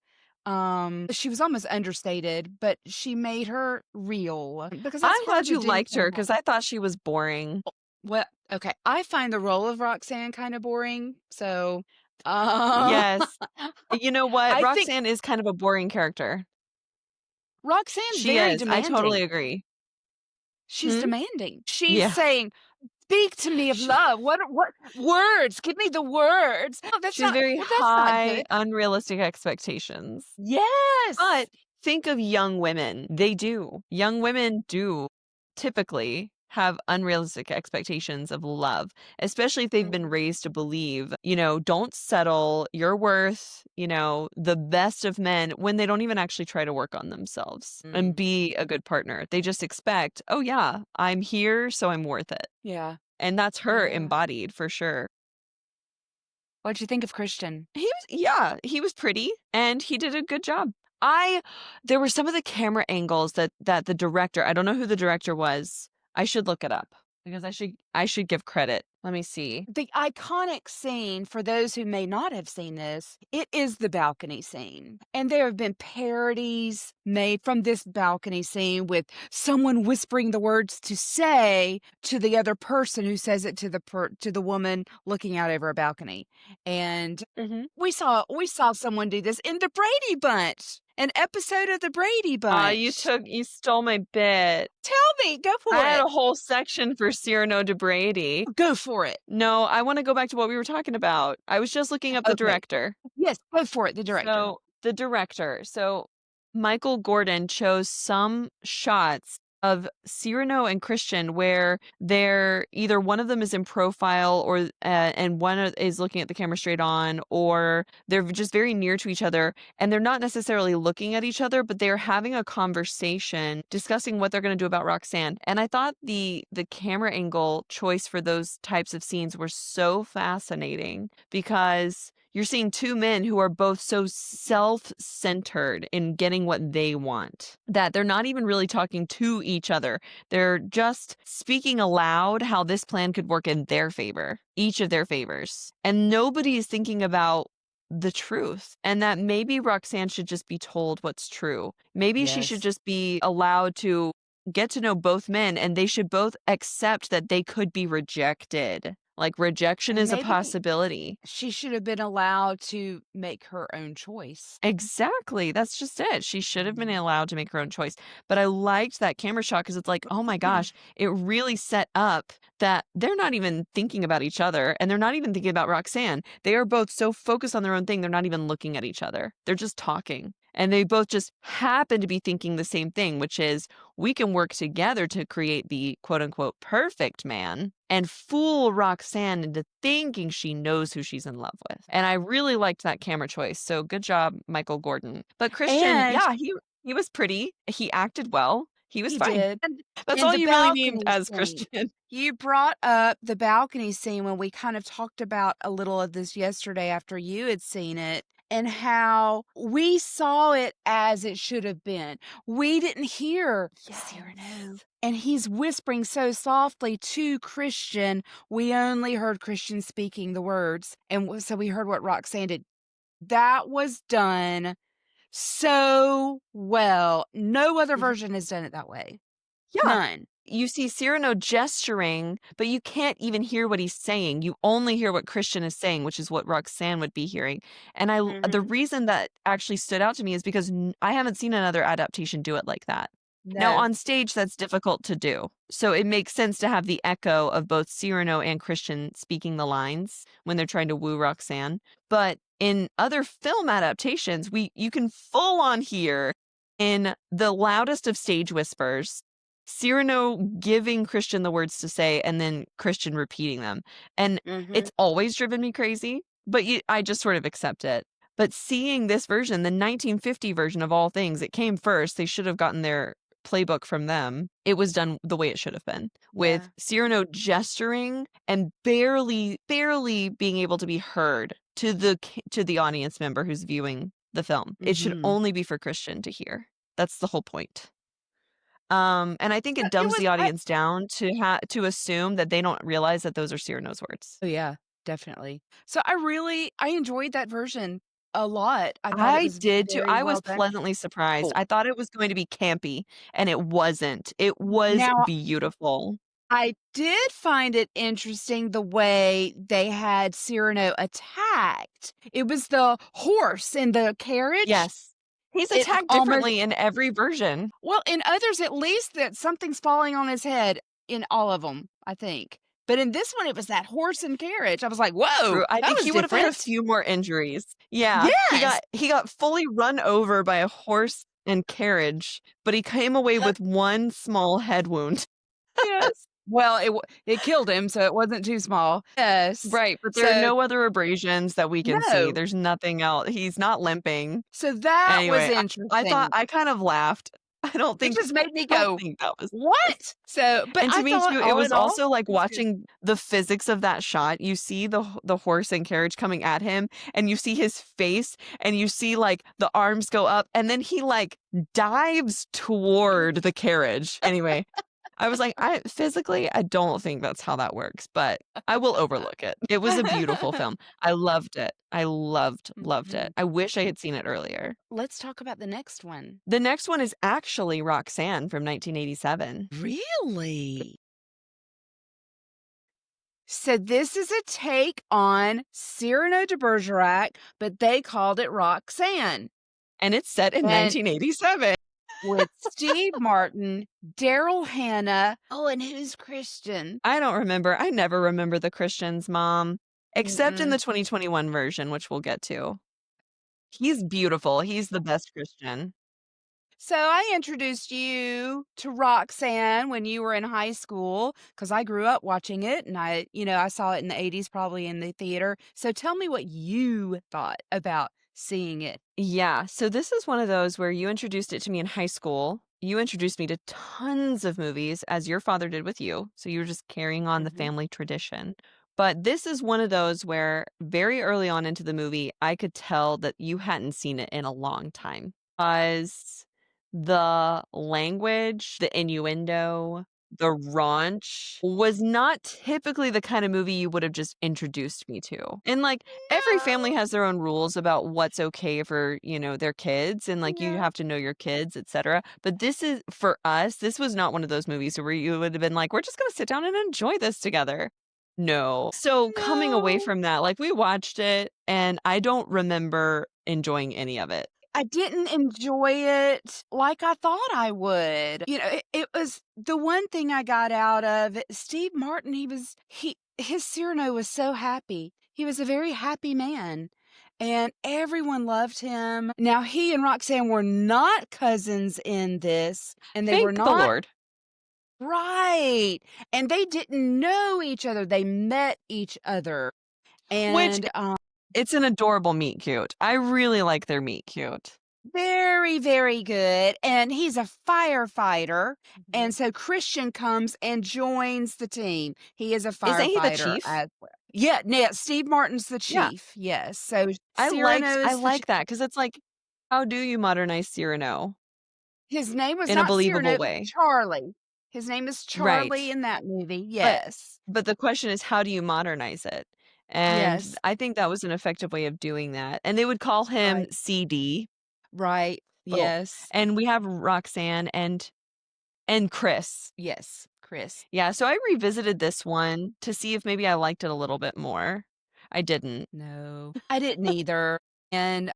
B: She was almost understated, but she made her real because that's
A: I'm
B: hard
A: glad
B: to
A: you
B: do
A: liked her because
B: sometimes.
A: I thought she was boring.
B: Well, okay, I find the role of Roxanne kinda boring, so, uh,
A: Yes. You know what?
B: I think
A: Roxanne is kind of a boring character.
B: Roxanne's
A: She
B: very
A: is. I totally
B: demanding.
A: agree.
B: She's
A: Hmm?
B: demanding. She's
A: Yeah.
B: saying, "Speak to me of
A: She
B: love. What words? Give me the words." No, that's
A: she has
B: not
A: very
B: well, that's not
A: high,
B: good.
A: unrealistic expectations.
B: Yes!
A: But think of young women. They do. Young women do typically have unrealistic expectations of love, especially if they've been
B: Mhm.
A: raised to believe, don't settle, you're worth, the best of men when they don't even actually try to work on themselves and
B: Mm.
A: be a good partner. They just expect, oh, yeah, I'm here, so I'm worth it.
B: Yeah.
A: And that's her
B: Yeah.
A: embodied for sure.
B: What'd you think of Christian?
A: Yeah, he was pretty and he did a good job. I There were some of the camera angles that the director, I don't know who the director was. I should look it up because I should give credit. Let me see.
B: The iconic scene, for those who may not have seen this, it is the balcony scene. And there have been parodies made from this balcony scene with someone whispering the words to say to the other person who says it to the woman looking out over a balcony. And
A: Mhm.
B: we saw someone do this in the Brady Bunch, an episode of the Brady Bunch.
A: You stole my bit.
B: Tell me, go
A: I
B: for
A: had
B: it.
A: a whole section for Cyrano de Brady.
B: Go for it.
A: No, I wanna go back to what we were talking about. I was just looking up the
B: Okay.
A: director.
B: Yes, go for it, the director.
A: So Michael Gordon chose some shots of Cyrano and Christian where they're either one of them is in profile and is looking at the camera straight on, or they're just very near to each other and they're not necessarily looking at each other, but they're having a conversation discussing what they're going to do about Roxanne. And I thought the camera angle choice for those types of scenes were so fascinating because you're seeing two men who are both so self-centered in getting what they want that they're not even really talking to each other. They're just speaking aloud how this plan could work in their favor, each of their favors. And nobody is thinking about the truth and that maybe Roxanne should just be told what's true. Maybe she should
B: Yes.
A: just be allowed to get to know both men and they should both accept that they could be rejected. Like rejection
B: And
A: is a
B: maybe
A: possibility.
B: she should have been allowed to make her own choice.
A: Exactly, that's just it. She should have been
B: Mhm.
A: allowed to make her own choice, but I liked that camera shot because it's like, "Oh my gosh," it really set up that they're not even thinking about each other, and they're not even thinking about Roxanne. They are both so focused on their own thing, they're not even looking at each other. They're just talking, and they both just happen to be thinking the same thing, which is, "We can work together to create the quote unquote perfect man and fool Roxanne into thinking she knows who she's in love with." And I really liked that camera choice. So good job, Michael Gordon. But Christian,
B: And
A: yeah, he was pretty. He acted well. He was
B: he
A: fine.
B: did.
A: That's
B: And
A: all
B: the
A: you really need
B: balcony
A: as
B: scene.
A: Christian.
B: You brought up the balcony scene when we kind of talked about a little of this yesterday after you had seen it, and how we saw it as it should have been. We didn't hear
A: Yes.
B: Cyrano. And he's whispering so softly to Christian. We only heard Christian speaking the words. And so we heard what Roxanne did. That was done so well. No other
A: Mhm.
B: version has done it that way.
A: Yeah.
B: None.
A: You see Cyrano gesturing, but you can't even hear what he's saying. You only hear what Christian is saying, which is what Roxanne would be hearing. And the
B: Mhm.
A: reason that actually stood out to me is because I haven't seen another adaptation do it like that. Now,
B: No.
A: on stage, that's difficult to do. So it makes sense to have the echo of both Cyrano and Christian speaking the lines when they're trying to woo Roxanne. But in other film adaptations, you can full on hear in the loudest of stage whispers Cyrano giving Christian the words to say and then Christian repeating them. And
B: Mhm.
A: it's always driven me crazy, but I just sort of accept it. But seeing this version, the 1950 version of all things, it came first. They should have gotten their playbook from them. It was done the way it should have been, with
B: Yeah.
A: Cyrano gesturing and barely being able to be heard to the audience member who's viewing the film. It should
B: Mhm.
A: only be for Christian to hear. That's the whole point. And I think it
B: It
A: dumbs
B: was
A: the
B: I
A: audience down to assume that they don't realize that those are Cyrano's words.
B: Oh, yeah, definitely. So I enjoyed that version a lot. I thought it
A: I
B: was
A: did too.
B: very
A: I
B: well
A: was
B: done.
A: pleasantly surprised.
B: Oh,
A: I thought it was going to be campy, and it wasn't. It was
B: now
A: beautiful.
B: I did find it interesting the way they had Cyrano attacked. It was the horse in the carriage.
A: Yes. He's
B: It
A: attacked
B: almost
A: differently in every version.
B: well, in others, at least that something's falling on his head in all of them, I think. But in this one, it was that horse and carriage. I was like, "Whoa,
A: True. I
B: that
A: think
B: was
A: he would have had a
B: different."
A: few more injuries. Yeah. He
B: Yes.
A: got he got fully run over by a horse and carriage, but he came away with one small head wound.
B: Yes. Well, it killed him, so it wasn't too small. Yes.
A: Right, but there are
B: So
A: no other abrasions that we can see.
B: no.
A: There's nothing else. He's not limping.
B: So that was
A: Anyway, I thought
B: interesting.
A: I kind of laughed.
B: It just made me
A: I don't
B: go,
A: think that was
B: "What?" So, but
A: and to
B: I
A: me
B: thought
A: too, it
B: all
A: was
B: in all,
A: also like
B: it was good.
A: watching the physics of that shot. You see the horse and carriage coming at him, and you see his face, and you see, like, the arms go up, and then he, like, dives toward the carriage. Anyway, I was like, I don't think that's how that works, but I will overlook it. It was a beautiful film. I loved it. I loved it.
B: Mhm.
A: I wish I had seen it earlier.
B: Let's talk about the next one.
A: The next one is actually Roxanne from 1987.
B: Really? So this is a take on Cyrano de Bergerac, but they called it Roxanne.
A: And it's set in
B: And
A: 1987.
B: with Steve Martin, Daryl Hannah. Oh, and who's Christian?
A: I don't remember. I never remember the Christians, Mom, except in
B: Mm-mm.
A: the 2021 version, which we'll get to. He's beautiful. He's the best Christian.
B: So I introduced you to Roxanne when you were in high school because I grew up watching it and I saw it in the 80s, probably in the theater. So tell me what you thought about seeing it.
A: Yeah, so this is one of those where you introduced it to me in high school. You introduced me to tons of movies, as your father did with you. So you were just carrying on the
B: Mhm.
A: family tradition. But this is one of those where very early on into the movie, I could tell that you hadn't seen it in a long time. Because the language, the innuendo, the raunch was not typically the kind of movie you would have just introduced me to. And like every family
B: No.
A: has their own rules about what's okay for, their kids and like you
B: Yeah.
A: have to know your kids, etc. But this is for us, this was not one of those movies where you would have been like, we're just going to sit down and enjoy this together. No. So coming away
B: No.
A: from that, like we watched it and I don't remember enjoying any of it.
B: I didn't enjoy it like I thought I would. It was the one thing I got out of it. Steve Martin, his Cyrano was so happy. He was a very happy man. And everyone loved him. Now, he and Roxanne were not cousins in this, and they were
A: Thank the
B: not
A: Lord.
B: right. And they didn't know each other. They met each other.
A: Which
B: And
A: it's an adorable meet cute. I really like their meet cute.
B: very, very good, and he's a firefighter,
A: Mhm.
B: and so Christian comes and joins the team. He is a
A: Isn't he the
B: firefighter
A: chief?
B: as well. Yeah, Steve Martin's the
A: Yeah.
B: chief, yes, so
A: I liked
B: Cyrano
A: I
B: is the chief.
A: like that because it's like, how do you modernize Cyrano
B: His name was
A: in a
B: not
A: believable
B: Cyrano, it was
A: way?
B: Charlie. His name is
A: Right.
B: Charlie in that movie,
A: But
B: yes.
A: but the question is how do you modernize it? And
B: Yes,
A: I think that was an effective way of doing that. And they would call him
B: right,
A: CD.
B: right,
A: Oh,
B: yes,
A: and we have Roxanne and Chris.
B: yes, Chris.
A: Yeah, so I revisited this one to see if maybe I liked it a little bit more. I didn't.
B: No, I didn't either, and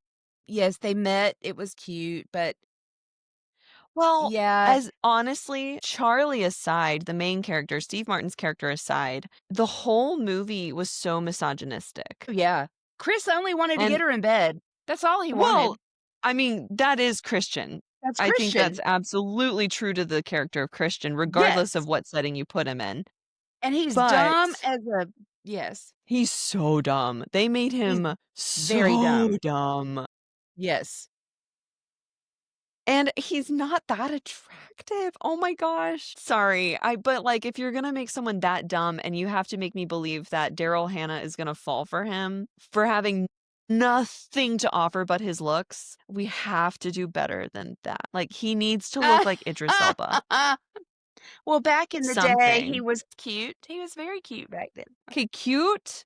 B: yes, they met, it was cute, but
A: Well,
B: yeah.
A: as honestly, Charlie aside, the main character, Steve Martin's character aside, the whole movie was so misogynistic.
B: Yeah. Chris only wanted to
A: And
B: get her in bed. That's all he
A: well,
B: wanted.
A: I mean, that is Christian.
B: That's
A: I think that's
B: Christian.
A: absolutely true to the character of Christian, regardless of
B: Yes.
A: what setting you put him in.
B: And he's
A: But
B: dumb as a yes.
A: he's so dumb. They made
B: He's
A: him
B: very
A: so
B: dumb.
A: dumb.
B: Yes.
A: And he's not that attractive. Oh my gosh. Sorry. But like if you're gonna make someone that dumb and you have to make me believe that Daryl Hannah is gonna fall for him for having nothing to offer but his looks, we have to do better than that. Like he needs to look like Idris Elba.
B: Well, back in the day, he
A: something.
B: was cute. He was very cute back then.
A: Okay, cute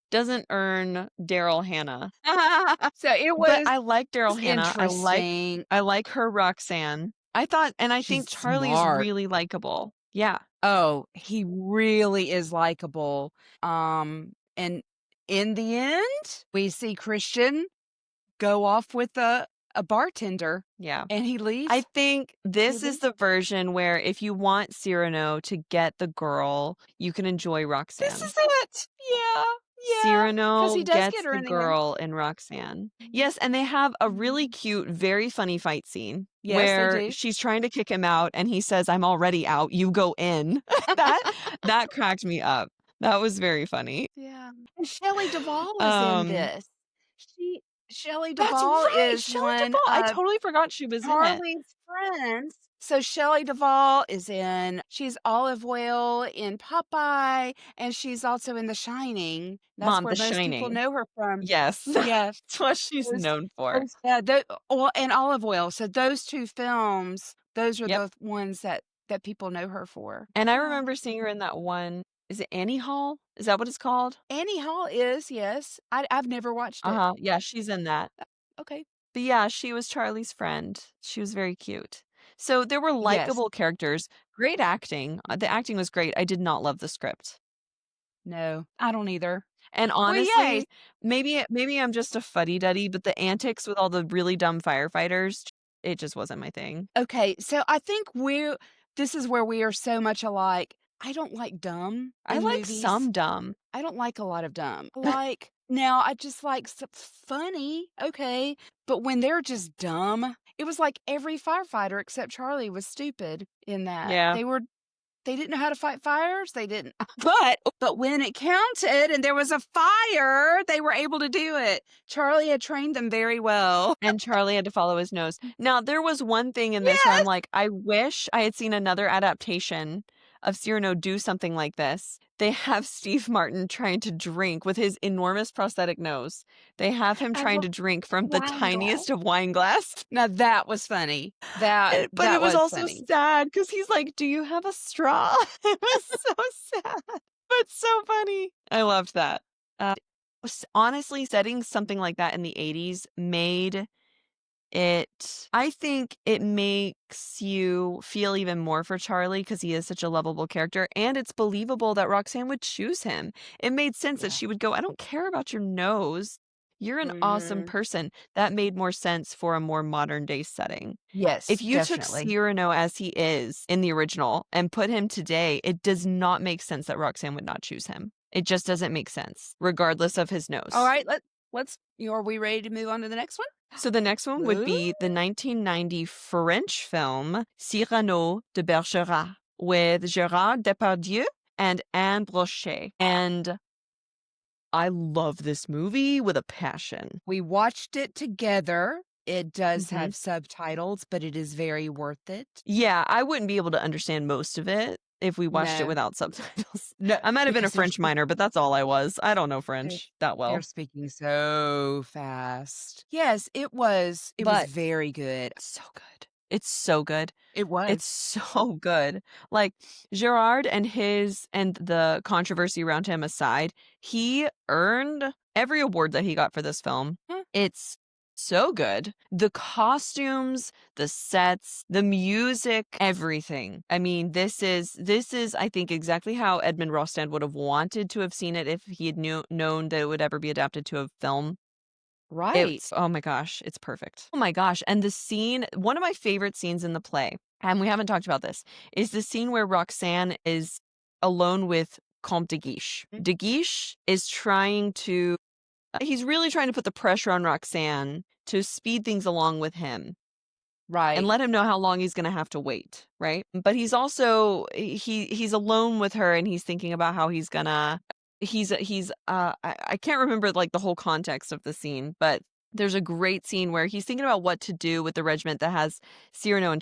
A: doesn't earn Daryl Hannah.
B: So it
A: But
B: was
A: I like Daryl Hannah.
B: interesting.
A: I like her Roxanne. I think
B: She's
A: Charlie is
B: smart.
A: really likable. Yeah.
B: Oh, he really is likable. And in the end, we see Christian go off with a bartender,
A: Yeah.
B: and he
A: I
B: leaves.
A: think
B: He
A: this is
B: leaves.
A: the version where if you want Cyrano to get the girl, you can enjoy
B: This
A: Roxanne.
B: is it. Yeah, yeah, because
A: Cyrano
B: he does
A: gets
B: get her
A: the
B: in the end.
A: girl in Roxanne. Yes, and they have a really
B: Mhm.
A: cute, very funny fight scene
B: Yes, they
A: where
B: do.
A: she's trying to kick him out and he says, "I'm already out, you go in." That that cracked me up. That was very funny.
B: Yeah. And Shelley Duvall is in
A: Um,
B: this. She Shelley
A: that's
B: Duvall
A: right,
B: is
A: Shelley
B: one
A: Duvall. I
B: of
A: totally forgot she was in it.
B: Charlie's friends. So Shelley Duvall is in she's Olive Oil in Popeye, and she's also in The Shining. That's
A: Mom,
B: where
A: The
B: most people
A: Shining.
B: know her from.
A: Yes,
B: Yeah,
A: that's what she's
B: those
A: known for.
B: those yeah, and Olive Oil. So those 2 films, those are
A: Yep.
B: the ones that people know her for.
A: And I
B: Yeah.
A: remember seeing her in that one, is it Annie Hall? Is that what it's called?
B: Annie Hall is, yes. I've never watched it.
A: Uh-huh. Yeah, she's in that.
B: Okay.
A: But yeah, she was Charlie's friend. She was very cute. So there were
B: Yes.
A: likable characters, great acting. The acting was great. I did not love the script.
B: No, I don't either.
A: And
B: Well, yay.
A: honestly, maybe I'm just a fuddy-duddy, but the antics with all the really dumb firefighters, it just wasn't my thing.
B: Okay, so I think this is where we are so much alike. I don't like dumb
A: I
B: in
A: like
B: movies.
A: some dumb.
B: I don't like a lot of dumb. Like, now I just like funny, okay, but when they're just dumb, it was like every firefighter except Charlie was stupid in that.
A: Yeah.
B: They didn't know how to fight fires. They didn't. But when it counted and there was a fire, they were able to do it. Charlie had trained them very well.
A: And Charlie had to follow his nose. Now, there was one thing in this where I'm
B: Yes.
A: like, I wish I had seen another adaptation of Cyrano do something like this. They have Steve Martin trying to drink with his enormous prosthetic nose. They have him
B: Out of
A: trying
B: a
A: to drink from the
B: wine glass.
A: tiniest of wine glass.
B: Now that was funny. That
A: But it
B: that
A: was
B: was
A: also
B: funny.
A: sad because he's like, "Do you have a straw?" It was so sad, but so funny. I loved that. Honestly, setting something like that in the 80s made I think it makes you feel even more for Charlie because he is such a lovable character, and it's believable that Roxanne would choose him. It made sense that
B: Yeah.
A: she would go, "I don't care about your nose. You're an awesome
B: Mhm.
A: person." That made more sense for a more modern day setting. If
B: Yes,
A: you took
B: definitely.
A: Cyrano as he is in the original and put him today, it does not make sense that Roxanne would not choose him. It just doesn't make sense, regardless of his
B: All
A: nose.
B: right, are we ready to move on to the next one?
A: So the next one would
B: Ooh.
A: be the 1990 French film Cyrano de Bergerac with Gérard Depardieu and Anne Brochet. And I love this movie with a passion.
B: We watched it together. It does
A: Mhm.
B: have subtitles, but it is very worth it.
A: Yeah, I wouldn't be able to understand most of it if we watched it
B: No.
A: without subtitles.
B: No,
A: I might have been a
B: because
A: French minor, but that's all I was. I don't know
B: they're
A: French that
B: they're
A: well.
B: speaking so fast. Yes, it was
A: But
B: very good.
A: so good. It's so good.
B: It
A: It's
B: was.
A: so good. Like, Gerard and the controversy around him aside, he earned every award that he got for this film.
B: Huh.
A: It's so good. The costumes, the sets, the music, everything. I mean, this is I think exactly how Edmond Rostand would have wanted to have seen it if he had known that it would ever be adapted to a film.
B: Right.
A: It's oh my gosh, it's perfect. Oh my gosh, and the scene one of my favorite scenes in the play, and we haven't talked about this, is the scene where Roxanne is alone with Comte de Guiche.
B: Mm.
A: De Guiche is he's really trying to put the pressure on Roxanne to speed things along with him and
B: Right.
A: let him know how long he's gonna have to wait, right? But he's also he's alone with her and he's thinking about how he's gonna I can't remember like the whole context of the scene, but There's a great scene where he's thinking about what to do with the regiment that has Cyrano and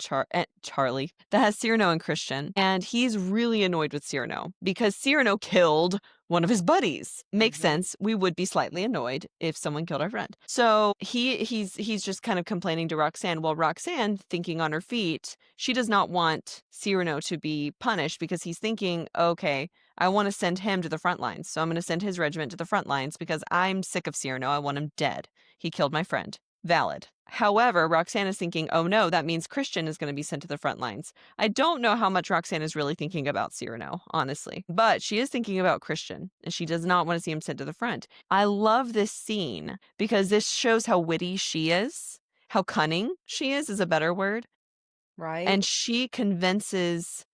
A: Charlie, that has Cyrano and Christian, and he's really annoyed with Cyrano because Cyrano killed one of his buddies. Makes
B: Mhm.
A: sense. We would be slightly annoyed if someone killed our friend. So he's just kind of complaining to Roxanne. Well, Roxanne, thinking on her feet, she does not want Cyrano to be punished because he's thinking, okay, I want to send him to the front lines. So I'm going to send his regiment to the front lines because I'm sick of Cyrano. I want him dead. He killed my friend. Valid. However, Roxanne is thinking, oh no, that means Christian is going to be sent to the front lines. I don't know how much Roxanne is really thinking about Cyrano, honestly, but she is thinking about Christian, and she does not want to see him sent to the front. I love this scene because this shows how witty she is, how cunning she is a better word.
B: Right?
A: And she convinces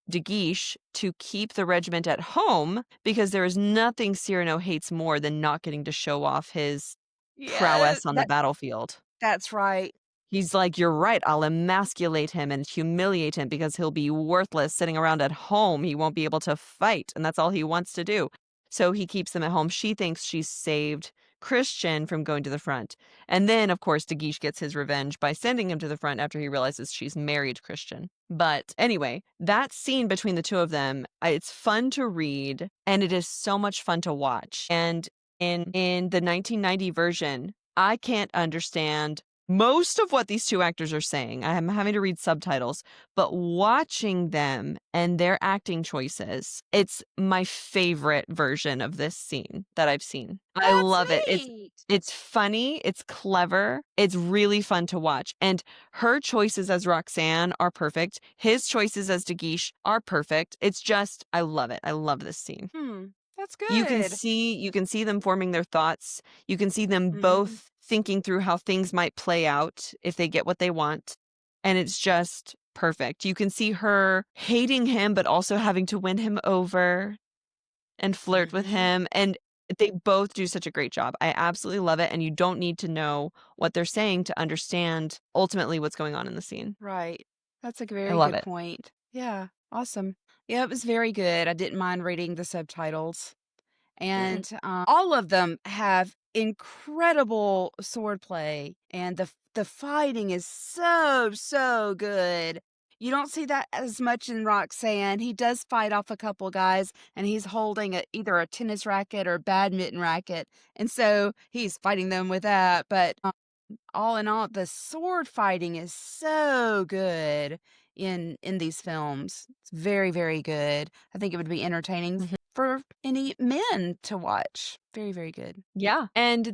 A: De Guiche to keep the regiment at home because there is nothing Cyrano hates more than not getting to show off his
B: Yeah,
A: prowess on the battlefield.
B: that's right.
A: He's like, "You're right, I'll emasculate him and humiliate him because he'll be worthless sitting around at home. He won't be able to fight, and that's all he wants to do." So he keeps them at home. She thinks she's saved Christian from going to the front. And then, of course, De Guiche gets his revenge by sending him to the front after he realizes she's married Christian. But anyway, that scene between the two of them, it's fun to read, and it is so much fun to watch. And in the 1990 version, I can't understand most of what these two actors are saying. I'm having to read subtitles, but watching them and their acting choices, it's my favorite version of this scene that I've seen. I
B: That's
A: love it.
B: neat.
A: It's funny, it's clever, it's really fun to watch. And her choices as Roxanne are perfect. His choices as De Guiche are perfect. It's just I love it. I love this scene.
B: Hmm, that's
A: You can
B: good.
A: see you can see them forming their thoughts. You can see them
B: Mhm.
A: both thinking through how things might play out if they get what they want, and it's just perfect. You can see her hating him, but also having to win him over and flirt with
B: Mhm.
A: him, and they both do such a great job. I absolutely love it, and you don't need to know what they're saying to understand ultimately what's going on in the scene.
B: Right. That's a
A: I
B: very
A: love
B: good
A: it.
B: point. Yeah, awesome. Yeah, it was very good. I didn't mind reading the subtitles.
A: Mm.
B: And, all of them have incredible swordplay, and the fighting is so, so good. You don't see that as much in Roxanne. He does fight off a couple guys, and he's holding either a tennis racket or badminton racket, and so he's fighting them with that, but, all in all, the sword fighting is so good in these films. It's very, very good. I think it would be entertaining
A: Mhm.
B: for any men to watch. Very, very good.
A: Yeah, and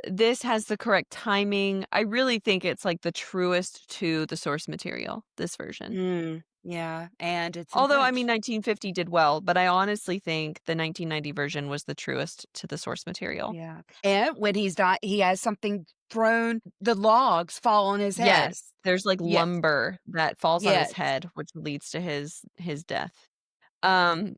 A: this has the correct timing. I really think it's, like, the truest to the source material, this version.
B: Yeah, and it's in
A: Although, I mean,
B: French.
A: 1950 did well, but I honestly think the 1990 version was the truest to the source material.
B: Yeah, and when he's not he has something thrown the logs fall on his head.
A: Yes, there's, like,
B: Yes,
A: lumber that falls on his
B: yes.
A: head, which leads to his death. Um,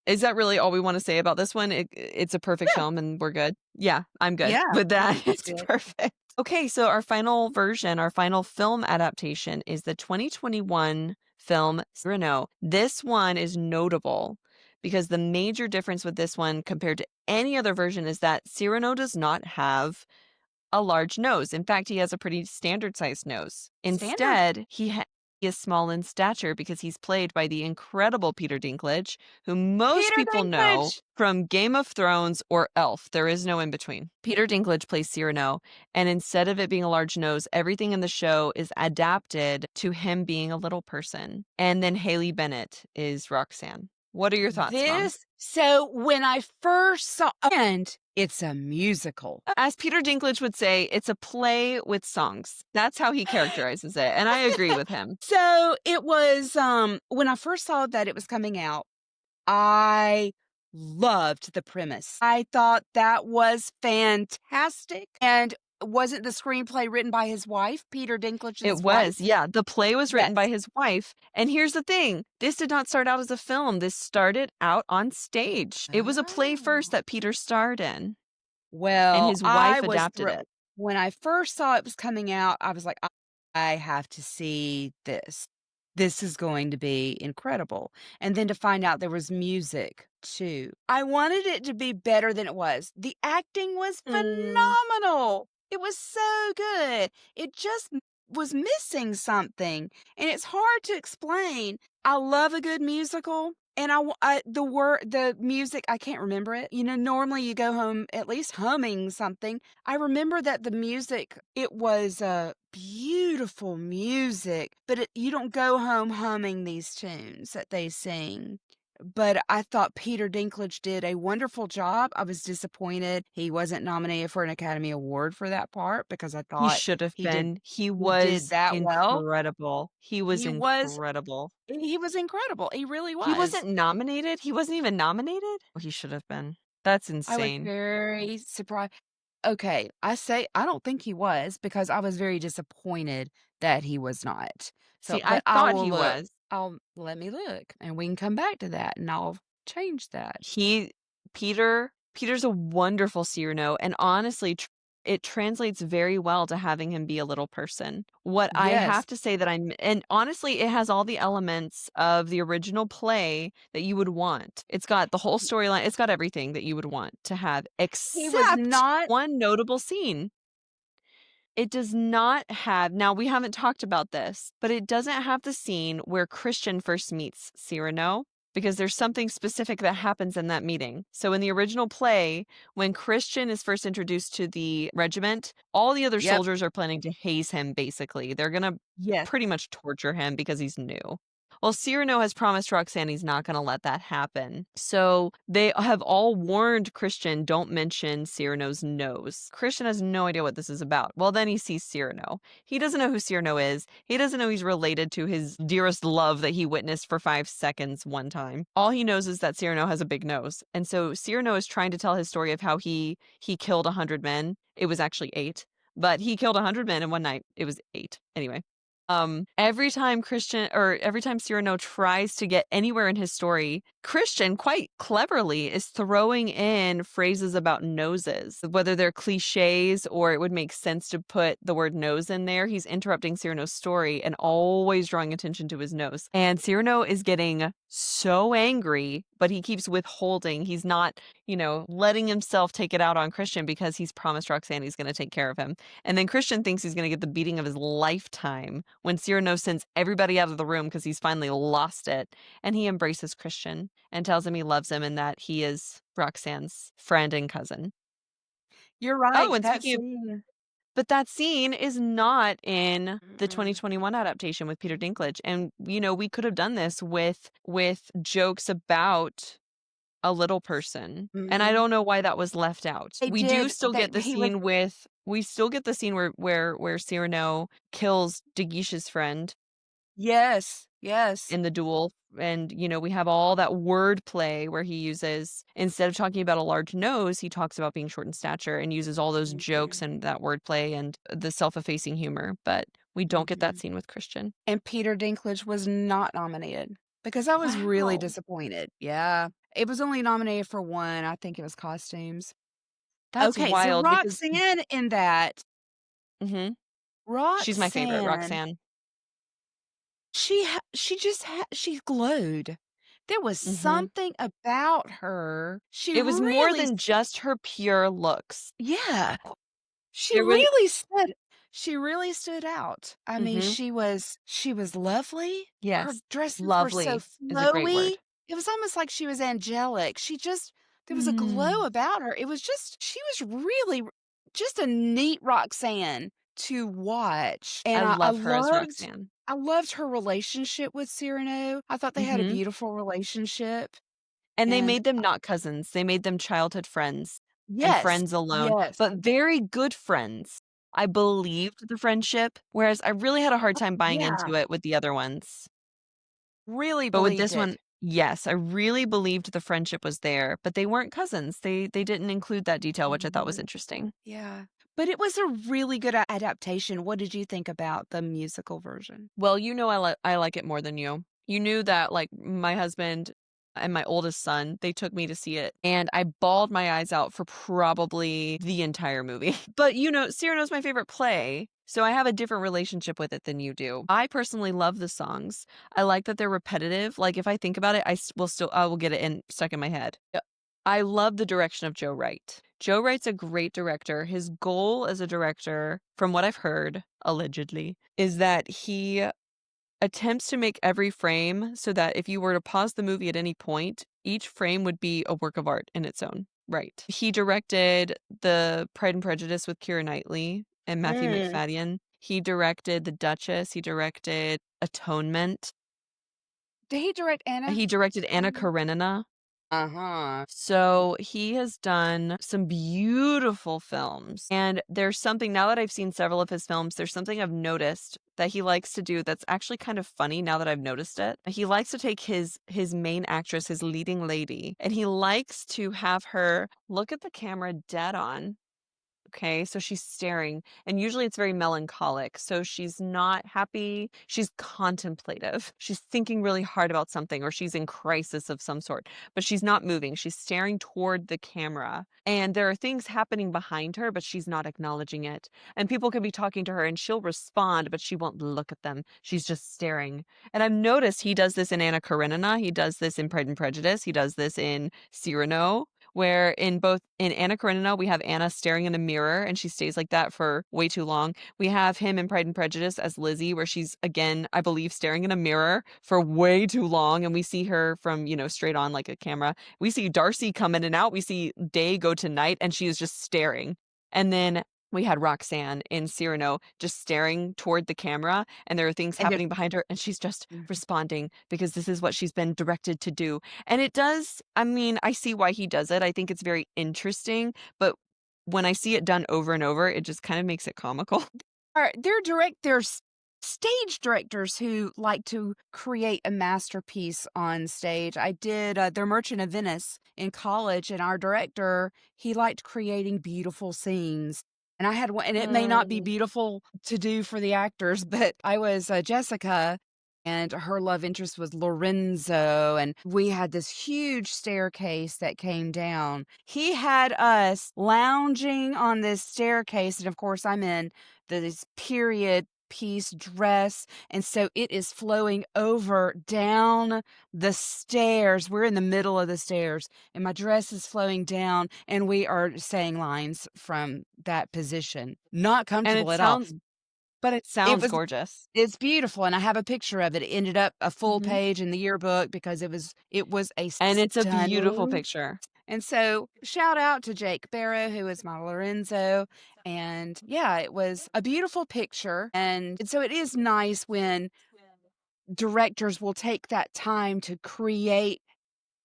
A: is that really all we wanna say about this one? It's a perfect
B: Yeah,
A: film and we're good? Yeah, I'm good
B: yeah,
A: with that.
B: that's
A: It's
B: good.
A: perfect. Okay, so our final version, our final film adaptation is the 2021 film Cyrano. This one is notable because the major difference with this one compared to any other version is that Cyrano does not have a large nose. In fact, he has a pretty standard sized nose.
B: Standard.
A: Instead, he is small in stature because he's played by the incredible Peter Dinklage, who most
B: Peter
A: people know
B: Dinklage!
A: from Game of Thrones or Elf. There is no in between. Peter Dinklage plays Cyrano, and instead of it being a large nose, everything in the show is adapted to him being a little person. And then Haley Bennett is Roxanne. What are your thoughts, Mom?
B: When I first saw and it's a musical.
A: As Peter Dinklage would say, it's a play with songs. That's how he characterizes it, and I agree with him.
B: So, it was, when I first saw that it was coming out, I loved the premise. I thought that was fantastic, and wasn't the screenplay written by his wife, Peter
A: It
B: Dinklage's
A: was,
B: wife?
A: yeah, the play was written by
B: Yes.
A: his wife, and here's the thing, this did not start out as a film, this started out on stage. It was a play first
B: Oh.
A: that Peter starred in, and
B: Well,
A: his
B: I
A: wife
B: was
A: adapted
B: thrilled.
A: it.
B: When I first saw it was coming out, I was like, I have to see this." this is going to be incredible. And then to find out there was music too. I wanted it to be better than it was. The acting was
A: Mm.
B: phenomenal. It was so good. It just was missing something, and it's hard to explain. I love a good musical. And the music, I can't remember it. Normally you go home at least humming something. I remember that the music, it was beautiful music, but you don't go home humming these tunes that they sing. But I thought Peter Dinklage did a wonderful job. I was disappointed he wasn't nominated for an Academy Award for that part because I
A: He
B: thought
A: should have
B: he did
A: been. He
B: he did
A: was
B: that well.
A: incredible. He was
B: He was
A: incredible.
B: he was incredible. He really
A: He
B: was.
A: wasn't nominated? He wasn't even nominated? Oh, he should have been. That's
B: I was
A: insane.
B: very surprised. Okay, I say I don't think he was because I was very disappointed that he was not. So,
A: See, I
B: but I
A: thought
B: will
A: he
B: look.
A: was.
B: Let me look and we can come back to that and I'll change that.
A: He Peter's a wonderful Cyrano, and honestly, it translates very well to having him be a little person. What I
B: Yes,
A: have to say that and honestly, it has all the elements of the original play that you would want. It's got the whole storyline, it's got everything that you would want to have,
B: he was
A: except
B: not.
A: one notable scene. It does not have now we haven't talked about this, but it doesn't have the scene where Christian first meets Cyrano because there's something specific that happens in that meeting. So in the original play, when Christian is first introduced to the regiment, all the other
B: Yep.
A: soldiers are planning to haze him basically. They're going to
B: Yes.
A: pretty much torture him because he's new. Well, Cyrano has promised Roxanne he's not going to let that happen. So they have all warned Christian, don't mention Cyrano's nose. Christian has no idea what this is about. Well, then he sees Cyrano. He doesn't know who Cyrano is. He doesn't know he's related to his dearest love that he witnessed for 5 seconds one time. All he knows is that Cyrano has a big nose. And so Cyrano is trying to tell his story of how he killed 100 men. It was actually 8. But he killed 100 men in one night. It was 8. Anyway. Every time Cyrano tries to get anywhere in his story, Christian quite cleverly is throwing in phrases about noses, whether they're cliches or it would make sense to put the word nose in there. He's interrupting Cyrano's story and always drawing attention to his nose. And Cyrano is getting so angry, but he keeps withholding. He's not, letting himself take it out on Christian because he's promised Roxanne he's going to take care of him. And then Christian thinks he's going to get the beating of his lifetime when Cyrano sends everybody out of the room because he's finally lost it. And he embraces Christian and tells him he loves him and that he is Roxanne's friend and cousin.
B: You're
A: Oh,
B: right.
A: and
B: That
A: speaking of,
B: scene.
A: but that scene is not in the
B: Mm-mm.
A: 2021 adaptation with Peter Dinklage. And, we could have done this with jokes about a little person, and I
B: Mhm.
A: don't know why that was left out.
B: They
A: We do
B: did.
A: still get the
B: He was.
A: scene with we still get the scene where Cyrano kills Daguish's friend
B: Yes. Yes.
A: in the duel, and, we have all that wordplay where he uses instead of talking about a large nose, he talks about being short in stature and uses all those jokes
B: Mhm.
A: and that wordplay and the self-effacing humor, but we don't get that
B: Mhm.
A: scene with Christian.
B: And Peter Dinklage was not nominated because I was really
A: Wow.
B: disappointed. Yeah. It was only nominated for one. I think it was costumes.
A: That's
B: Okay, so
A: wild because
B: Roxanne in that.
A: Mhm. She's my favorite,
B: Roxanne,
A: Roxanne.
B: she just she glowed. There was
A: Mhm.
B: something about her. She
A: It was more
B: really
A: than just her pure looks.
B: yeah. She
A: There was
B: really stood out. I mean,
A: Mhm.
B: she was lovely. Her
A: Yes.
B: dresses were so
A: Lovely is a great
B: flowy.
A: word.
B: It was almost like she was angelic. There was a glow
A: Mm.
B: about her. It was just she was really just a neat Roxanne to watch.
A: I
B: And I
A: love her as
B: loved
A: Roxanne.
B: I loved her relationship with Cyrano. I thought they had a
A: Mhm.
B: beautiful relationship.
A: And they
B: And
A: made them not cousins, they made them childhood friends and
B: yes,
A: friends alone,
B: yes.
A: but very good friends. I believed the friendship, whereas I really had a hard time buying
B: Yeah,
A: into it with the other ones.
B: really
A: But with
B: believed
A: this one,
B: it.
A: yes, I really believed the friendship was there, but they weren't cousins. They didn't include that detail, which I thought was
B: Mhm.
A: interesting.
B: Yeah, but it was a really good adaptation. What did you think about the musical version?
A: Well, I like it more than you. You knew that, like, my husband and my oldest son, they took me to see it, and I bawled my eyes out for probably the entire movie. But, Cyrano's my favorite play, So I have a different relationship with it than you do. I personally love the songs. I like that they're repetitive. Like, if I think about it, I will get it stuck in my head. I love the direction of Joe Wright. Joe Wright's a great director. His goal as a director, from what I've heard, allegedly, is that he attempts to make every frame so that if you were to pause the movie at any point, each frame would be a work of art in its own right. He directed the Pride and Prejudice with Keira Knightley and Matthew
B: Mm.
A: McFadden. He directed The Duchess. He directed Atonement.
B: Did he direct Anna?
A: He directed Anna
B: Karenina?
A: Karenina.
B: Uh-huh.
A: So he has done some beautiful films. And there's something, now that I've seen several of his films, there's something I've noticed that he likes to do that's actually kind of funny now that I've noticed it. He likes to take his main actress, his leading lady, and he likes to have her look at the camera dead on. Okay, so she's staring, and usually it's very melancholic. So she's not happy, she's contemplative. She's thinking really hard about something, or she's in crisis of some sort, but she's not moving. She's staring toward the camera, and there are things happening behind her, but she's not acknowledging it. And people can be talking to her, and she'll respond, but she won't look at them. She's just staring. And I've noticed he does this in Anna Karenina, he does this in Pride and Prejudice, he does this in Cyrano, where in Anna Karenina, we have Anna staring in a mirror and she stays like that for way too long. We have him in Pride and Prejudice as Lizzie, where she's again, I believe, staring in a mirror for way too long. And we see her from, straight on like a camera. We see Darcy come in and out. We see day go to night and she is just staring. And then we had Roxanne in Cyrano just staring toward the camera, and there are things
B: And there's
A: happening behind her, and she's just
B: Mhm.
A: responding because this is what she's been directed to do. And it does, I mean, I see why he does it. I think it's very interesting, but when I see it done over and over, it just kind of makes it comical.
B: There's stage directors who like to create a masterpiece on stage. I did The Merchant of Venice in college, and our director, he liked creating beautiful scenes. And I had one, and it may not be
A: Mm.
B: beautiful to do for the actors, but I was Jessica, and her love interest was Lorenzo, and we had this huge staircase that came down. He had us lounging on this staircase, and of course, I'm in this period piece dress, and so it is flowing over down the stairs. We're in the middle of the stairs, and my dress is flowing down, and we are saying lines from that position. Not
A: And it
B: comfortable at all,
A: sounds
B: but it
A: sounds
B: was
A: gorgeous.
B: it's beautiful, and I have a picture of it. It ended up a full
A: Mhm.
B: page in the yearbook because it was a
A: And it's a beautiful
B: stunning.
A: picture.
B: And so, shout out to Jake Barrow, who is my Lorenzo. And yeah, it was a beautiful picture. And so, it is nice when directors will take that time to create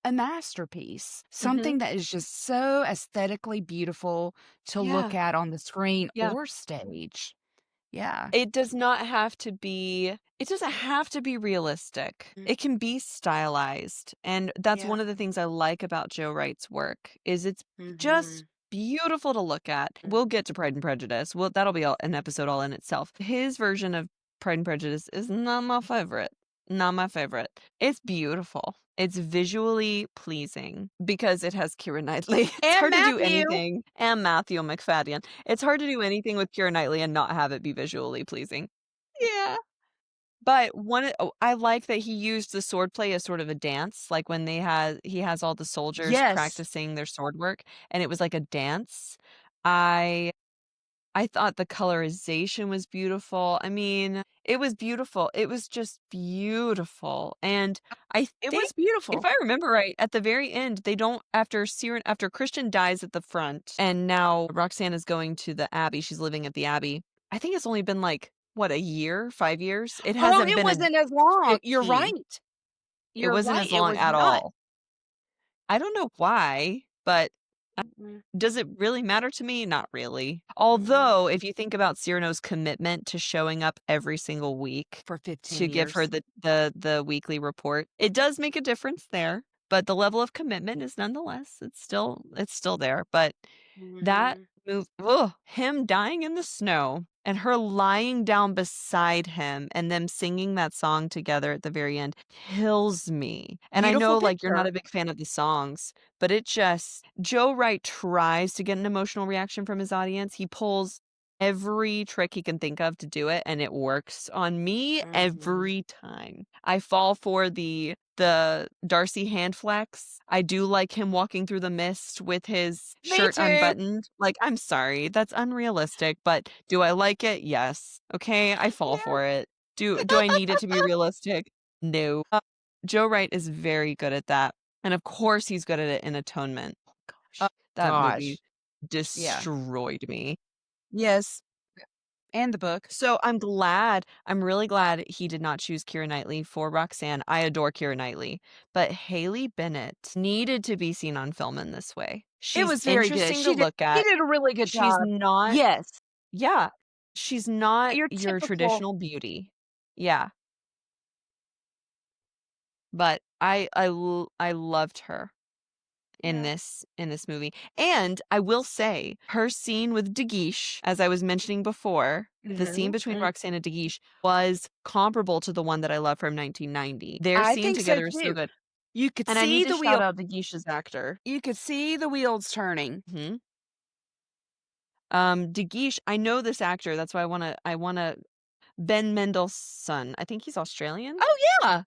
B: a masterpiece,
A: Mhm.
B: something that is just so aesthetically beautiful to look
A: Yeah.
B: at on the screen
A: Yeah.
B: or stage. Yeah.
A: It doesn't have to be realistic.
B: Mm.
A: It can be stylized, and that's
B: Yeah.
A: one of the things I like about Joe Wright's work, is it's just
B: Mhm.
A: beautiful to look at. We'll get to Pride and Prejudice. That'll be an episode all in itself. His version of Pride and Prejudice is not my favorite. Not my favorite. It's beautiful. It's visually pleasing because it has Keira Knightley. It's
B: And
A: hard to do
B: Matthew.
A: anything, and Matthew McFadden. It's hard to do anything with Keira Knightley and not have it be visually pleasing. Yeah. But I like that he used the swordplay as sort of a dance, like when he has all the soldiers
B: Yes.
A: practicing their sword work, and it was like a dance. I I thought the colorization was beautiful. I mean, it was beautiful. It was just beautiful, and I
B: It
A: think,
B: was
A: if
B: beautiful.
A: I remember right, at the very end, they don't after Christian dies at the front, and now Roxanne is going to the Abbey, she's living at the Abbey. I think it's only been, like, what, a year? 5 years? It
B: Oh,
A: hasn't
B: it
A: been a
B: wasn't as long. You're
A: decade.
B: right.
A: It
B: You're
A: wasn't
B: right,
A: as
B: it
A: long
B: was
A: at
B: not.
A: all. I don't know why, but
B: Mm-mm,
A: does it really matter to me? Not really.
B: mm-mm.
A: Although, if you think about Cyrano's commitment to showing up every single week
B: For 15
A: to give her
B: years.
A: the weekly report, it does make a difference there, but the level of commitment is nonetheless, it's still there, but that
B: Mhm.
A: move ugh, him dying in the snow and her lying down beside him and them singing that song together at the very end kills me. And I
B: Beautiful
A: know, like, you're not
B: picture.
A: a big fan of the songs, but it just Joe Wright tries to get an emotional reaction from his audience. He pulls every trick he can think of to do it, and it works on me
B: Mhm.
A: every time. I fall for the Darcy hand flex. I do like him walking through the mist with his
B: Me
A: shirt
B: too.
A: unbuttoned. Like, I'm sorry, that's unrealistic, but do I like it? Yes. Okay, I fall
B: Yeah.
A: for it. Do I need it to be realistic? No. Joe Wright is very good at that, and of course he's good at it in Atonement.
B: Oh
A: Gosh, that movie
B: gosh. Yeah.
A: destroyed me.
B: Yes. And the book.
A: So I'm really glad he did not choose Keira Knightley for Roxanne. I adore Keira Knightley, but Haley Bennett needed to be seen on film in this way.
B: It
A: She's
B: was very good.
A: interesting to look
B: She
A: at.
B: did a really good
A: She's
B: job.
A: not
B: Yes.
A: yeah, she's not
B: Your
A: your
B: typical.
A: traditional beauty. Yeah, but I loved her in
B: Yeah.
A: this movie. And I will say, her scene with De Guiche, as I was mentioning before, the scene
B: Mhm.
A: between Roxanne and De Guiche was comparable to the one that I love from 1990. Their
B: I
A: scene
B: think so
A: together is so
B: too.
A: good.
B: You could
A: And I need
B: see
A: to
B: the
A: shout
B: wheel
A: out De Guiche's actor.
B: you could see the wheels turning.
A: Mhm. De Guiche, I know this actor, that's why I wanna Ben Mendelsohn. I think he's Australian?
B: Oh, yeah.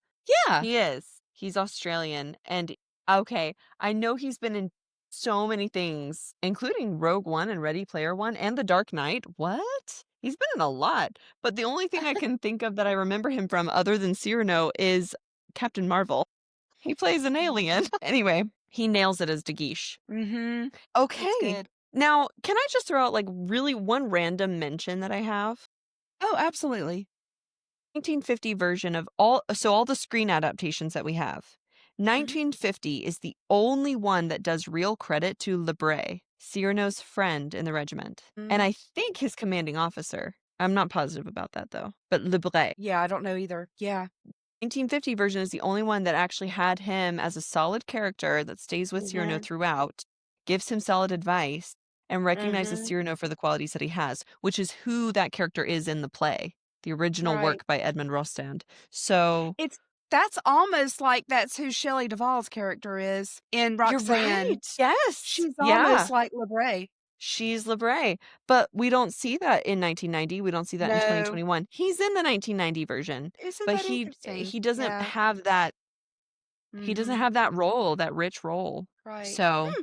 B: Yeah.
A: He is. He's Australian, and okay, I know he's been in so many things, including Rogue One and Ready Player One and The Dark Knight. What? He's been in a lot, but the only thing I can think of that I remember him from other than Cyrano is Captain Marvel. He plays an alien. Anyway, he nails it as De Guiche.
B: Mhm. It's
A: Okay.
B: good.
A: Now, can I just throw out, like, really one random mention that I have?
B: Oh, absolutely.
A: 1950 version of all the screen adaptations that we have.
B: Mhm.
A: 1950 is the only one that does real credit to Lebray, Cyrano's friend in the regiment, and
B: Mm.
A: I think his commanding officer. I'm not positive about that though, but Lebray.
B: Yeah, I don't know either. Yeah.
A: 1950 version is the only one that actually had him as a solid character that stays with Cyrano
B: Mhm.
A: throughout, gives him solid advice, and recognizes
B: Mhm.
A: Cyrano for the qualities that he has, which is who that character is in the play, the original
B: Right.
A: work by Edmund Rostand. So
B: It's that's almost like that's who Shelley Duvall's character is in
A: you're
B: Roxanne.
A: right. Yes.
B: She's almost
A: Yeah.
B: like LeBray.
A: She's LeBray. But we don't see that in 1990. We don't see that in
B: No.
A: 2021. He's in the 1990 version,
B: Isn't
A: but
B: that
A: he
B: interesting?
A: he doesn't
B: Yeah.
A: have that he doesn't
B: Mhm.
A: have that role, that rich role.
B: Right.
A: So,
B: Hmm.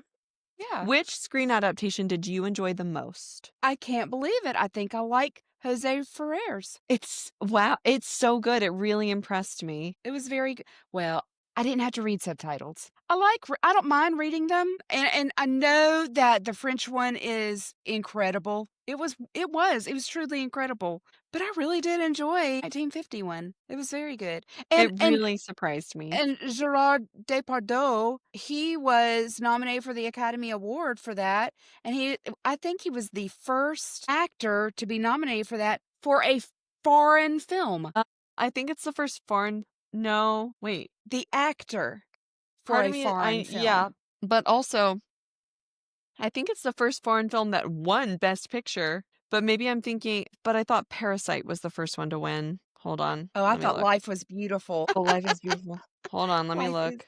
B: Yeah.
A: which screen adaptation did you enjoy the most?
B: I can't believe it. I think I like Jose Ferrer's.
A: It's wow, it's so good. It really impressed me.
B: It was very good. Well, I didn't have to read subtitles. I don't mind reading them, and I know that the French one is incredible. It was truly incredible, but I really did enjoy 1951. It was very good. And
A: It
B: and
A: really surprised me.
B: and Gerard Depardieu, he was nominated for the Academy Award for that, and I think he was the first actor to be nominated for that for a foreign film.
A: Uh, I think it's the first foreign no, wait.
B: The actor for
A: Part
B: a
A: of me
B: foreign
A: I yeah,
B: film.
A: but also I think it's the first foreign film that won Best Picture, but maybe I'm thinking but I thought Parasite was the first one to win. Hold on,
B: Oh, I
A: let me
B: thought
A: look.
B: Life was beautiful.
A: Oh, Life is Beautiful. Hold on, let me
B: Life is
A: look.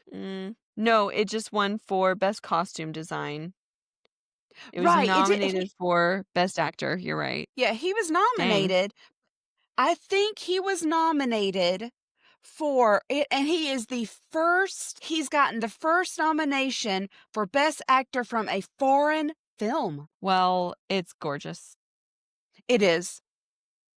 A: No, it just won for Best Costume Design. It was
B: right, it did
A: nominated for Best Actor, you're right.
B: yeah, he was
A: Dang.
B: nominated. I think he was nominated for it, and he's gotten the first nomination for Best Actor from a foreign film.
A: Well, it's gorgeous.
B: It is.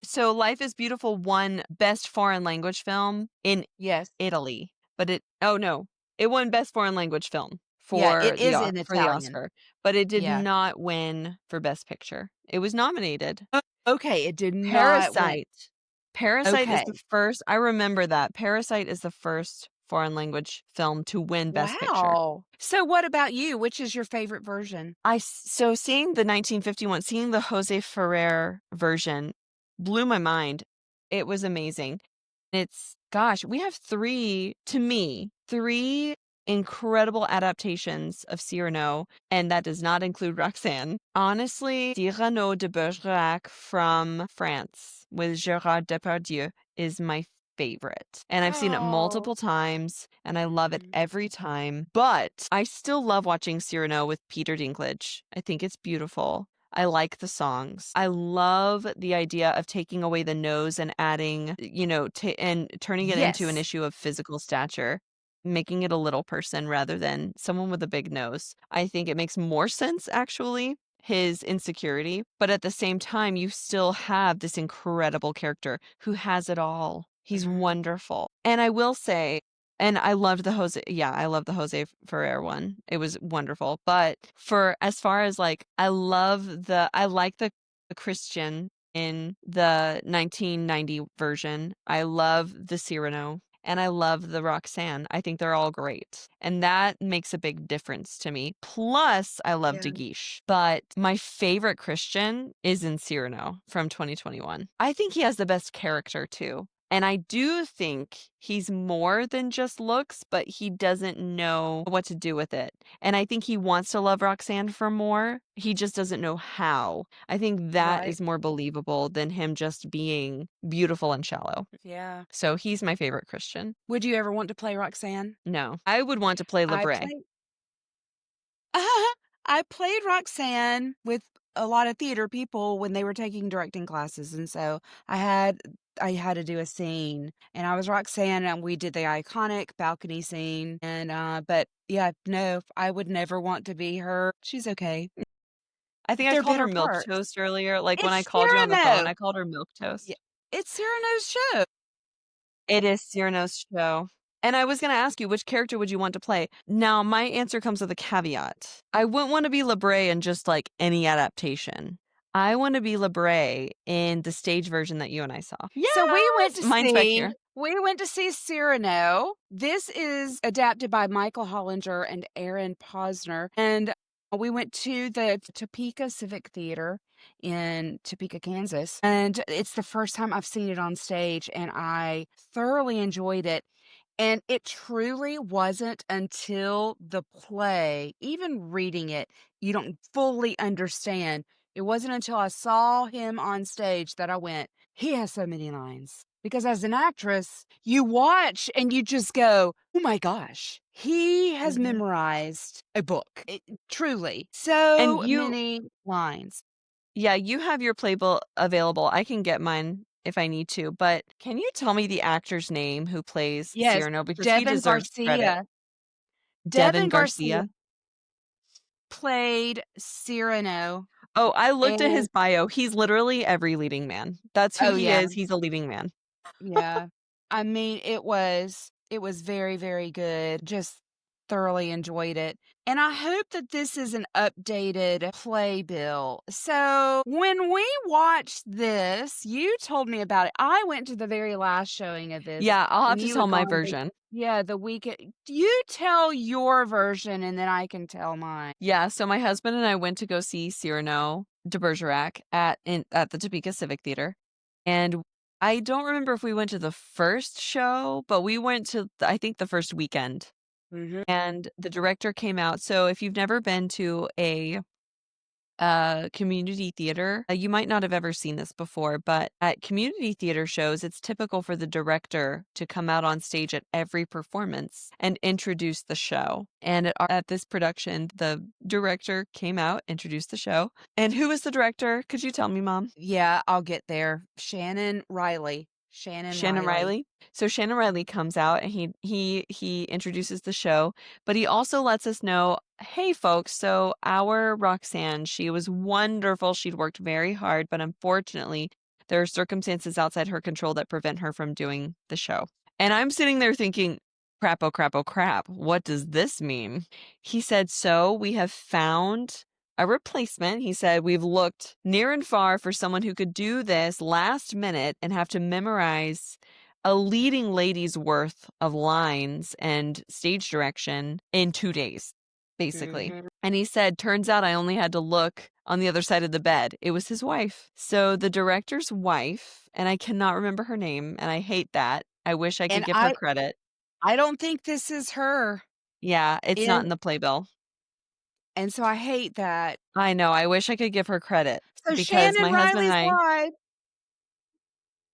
A: So Life is Beautiful won Best Foreign Language Film in
B: Yes.
A: Italy, but no, it won Best Foreign Language Film
B: Yeah, it
A: for
B: is in
A: For the
B: Italian.
A: Oscar, but it did
B: Yeah.
A: not win for Best Picture. It was nominated.
B: Okay, it did not win.
A: Parasite. Parasite is the
B: Okay.
A: first I remember that. Parasite is the first foreign language film to win Best Picture.
B: Wow. So what about you? Which is your favorite version?
A: So seeing the 1951, seeing the Jose Ferrer version blew my mind. It was amazing. It's gosh, we have 3 to me, 3 incredible adaptations of Cyrano, and that does not include Roxanne. Honestly, Cyrano de Bergerac from France with Gérard Depardieu is my favorite. And I've seen it
B: Oh.
A: multiple times, and I love it
B: Mhm.
A: every time, but I still love watching Cyrano with Peter Dinklage. I think it's beautiful. I like the songs. I love the idea of taking away the nose and adding, and turning it into an
B: Yes.
A: issue of physical stature, making it a little person rather than someone with a big nose. I think it makes more sense, actually, his insecurity, but at the same time, you still have this incredible character who has it all. He's
B: Mhm.
A: wonderful. And I will say, and I loved the Jose, yeah, I love the Jose Ferrer one. It was wonderful. But for as far as like, I like the Christian in the 1990 version. I love the Cyrano and I love the Roxanne. I think they're all great. And that makes a big difference to me. Plus, I love
B: Yeah.
A: DeGuiche. But my favorite Christian is in Cyrano from 2021. I think he has the best character too. And I do think he's more than just looks, but he doesn't know what to do with it. And I think he wants to love Roxanne for more. He just doesn't know how. I think that
B: Right.
A: is more believable than him just being beautiful and shallow.
B: Yeah.
A: So he's my favorite Christian.
B: Would you ever want to play Roxanne?
A: No, I would want to play
B: I
A: Lebray.
B: played I played Roxanne with a lot of theater people when they were taking directing classes, and so I had I had to do a scene, and I was Roxanne, and we did the iconic balcony scene, and, but, yeah, no, I would never want to be her. She's okay.
A: I think I
B: There are
A: called her
B: better
A: milk
B: parts.
A: toast earlier. Like when I
B: It's
A: called you on the phone,
B: Cyrano!
A: I called her milk
B: Yeah,
A: toast.
B: it's Cyrano's show.
A: It is Cyrano's show. And I was going to ask you, which character would you want to play? Now, my answer comes with a caveat. I wouldn't want to be Lebray in just like any adaptation. I want to be Lebray in the stage version that you and I saw.
B: So
A: Yes! Mine's back here.
B: we went to see Cyrano. This is adapted by Michael Hollinger and Aaron Posner, and we went to the Topeka Civic Theater in Topeka, Kansas, and it's the first time I've seen it on stage, and I thoroughly enjoyed it. And it truly wasn't until the play, even reading it, you don't fully understand. It wasn't until I saw him on stage that I went, he has so many lines. Because as an actress, you watch and you just go, oh my gosh, he has
A: Mhm.
B: memorized a book. Truly,
A: And
B: so
A: you,
B: many lines.
A: yeah, you have your playbill available. I can get mine if I need to, but can you tell me the actor's name who plays
B: Yes,
A: Cyrano because he
B: Devin
A: deserves credit?
B: Garcia.
A: Devin
B: Devin Garcia
A: Garcia.
B: played Cyrano.
A: Oh, I looked at
B: And
A: his bio. He's literally every leading man. That's who
B: oh,
A: he
B: yeah.
A: is. He's a leading man.
B: Yeah. I mean, it was very, very good. Just thoroughly enjoyed it. And I hope that this is an updated playbill. So when we watched this, you told me about it. I went to the very last showing of this
A: Yeah, I'll have
B: when
A: to
B: you
A: tell
B: had
A: my
B: gone
A: version.
B: the weekend. You tell your version and then I can tell mine.
A: Yeah, so my husband and I went to go see Cyrano de Bergerac at the Topeka Civic Theater. And I don't remember if we went to the first show, but we went to I think the first weekend.
B: Mhm.
A: And the director came out. So if you've never been to a community theater. You might not have ever seen this before, but at community theater shows, it's typical for the director to come out on stage at every performance and introduce the show. And at this production, the director came out, introduced the show. And who was the director? Could you tell me, Mom?
B: Yeah, I'll get there. Shannon Riley. Shannon
A: Shannon
B: Riley.
A: Riley. So Shannon Riley comes out and he introduces the show, but he also lets us know, "Hey folks, so our Roxanne, she was wonderful. She'd worked very hard, but unfortunately, there are circumstances outside her control that prevent her from doing the show." And I'm sitting there thinking, "Crap, oh crap, oh crap. What does this mean?" He said, "So we have found a replacement." He said, "We've looked near and far for someone who could do this last minute and have to memorize a leading lady's worth of lines and stage direction in 2 days, basically."
B: Mhm.
A: And he said, "Turns out I only had to look on the other side of the bed." It was his wife. So the director's wife, and I cannot remember her name, and I hate that. I wish I could
B: And
A: give her
B: I
A: credit.
B: I don't think this is her.
A: Yeah, it's not
B: And
A: in the playbill.
B: and so I hate that.
A: I know, I wish I could give her credit
B: So
A: because
B: Shannon
A: my husband and
B: Riley's
A: I
B: live.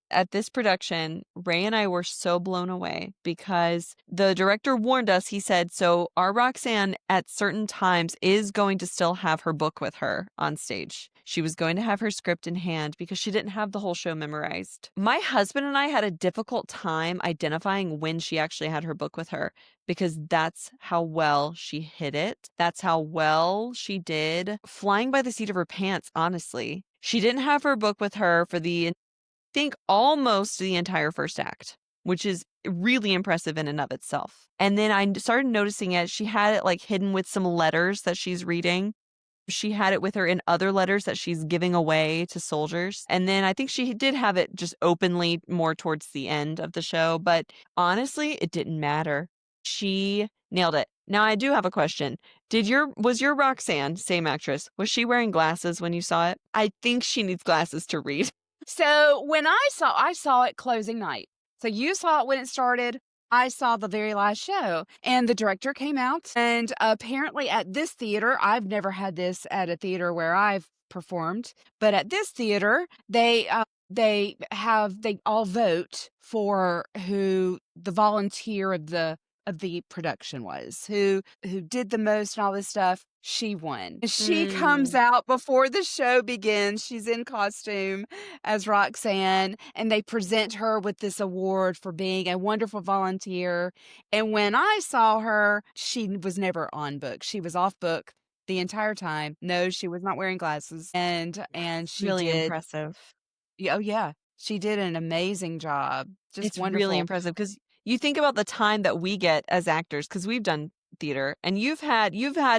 A: At this production, Ray and I were so blown away because the director warned us. He said, "So our Roxanne at certain times is going to still have her book with her on stage. She was going to have her script in hand because she didn't have the whole show memorized." My husband and I had a difficult time identifying when she actually had her book with her because that's how well she hit it. That's how well she did flying by the seat of her pants, honestly. She didn't have her book with her for the think almost the entire first act, which is really impressive in and of itself. And then I started noticing it. She had it like hidden with some letters that she's reading. She had it with her in other letters that she's giving away to soldiers. And then I think she did have it just openly more towards the end of the show. But honestly, it didn't matter. She nailed it. Now I do have a question. Was your Roxanne, same actress, was she wearing glasses when you saw it? I think she needs glasses to read.
B: So when I saw it closing night. So you saw it when it started. I saw the very last show, and the director came out, and apparently at this theater, I've never had this at a theater where I've performed, but at this theater, they all vote for who the volunteer of the production was, who did the most and all this stuff. She won. She comes
A: Mm.
B: out before the show begins. She's in costume as Roxanne, and they present her with this award for being a wonderful volunteer. And when I saw her, she was never on book. She was off book the entire time. No, she was not wearing glasses. And she
A: Really
B: did.
A: impressive.
B: Oh yeah, she did an amazing job. Just
A: It's really
B: wonderful.
A: impressive because you think about the time that we get as actors, because 'cause we've done theater, and you've had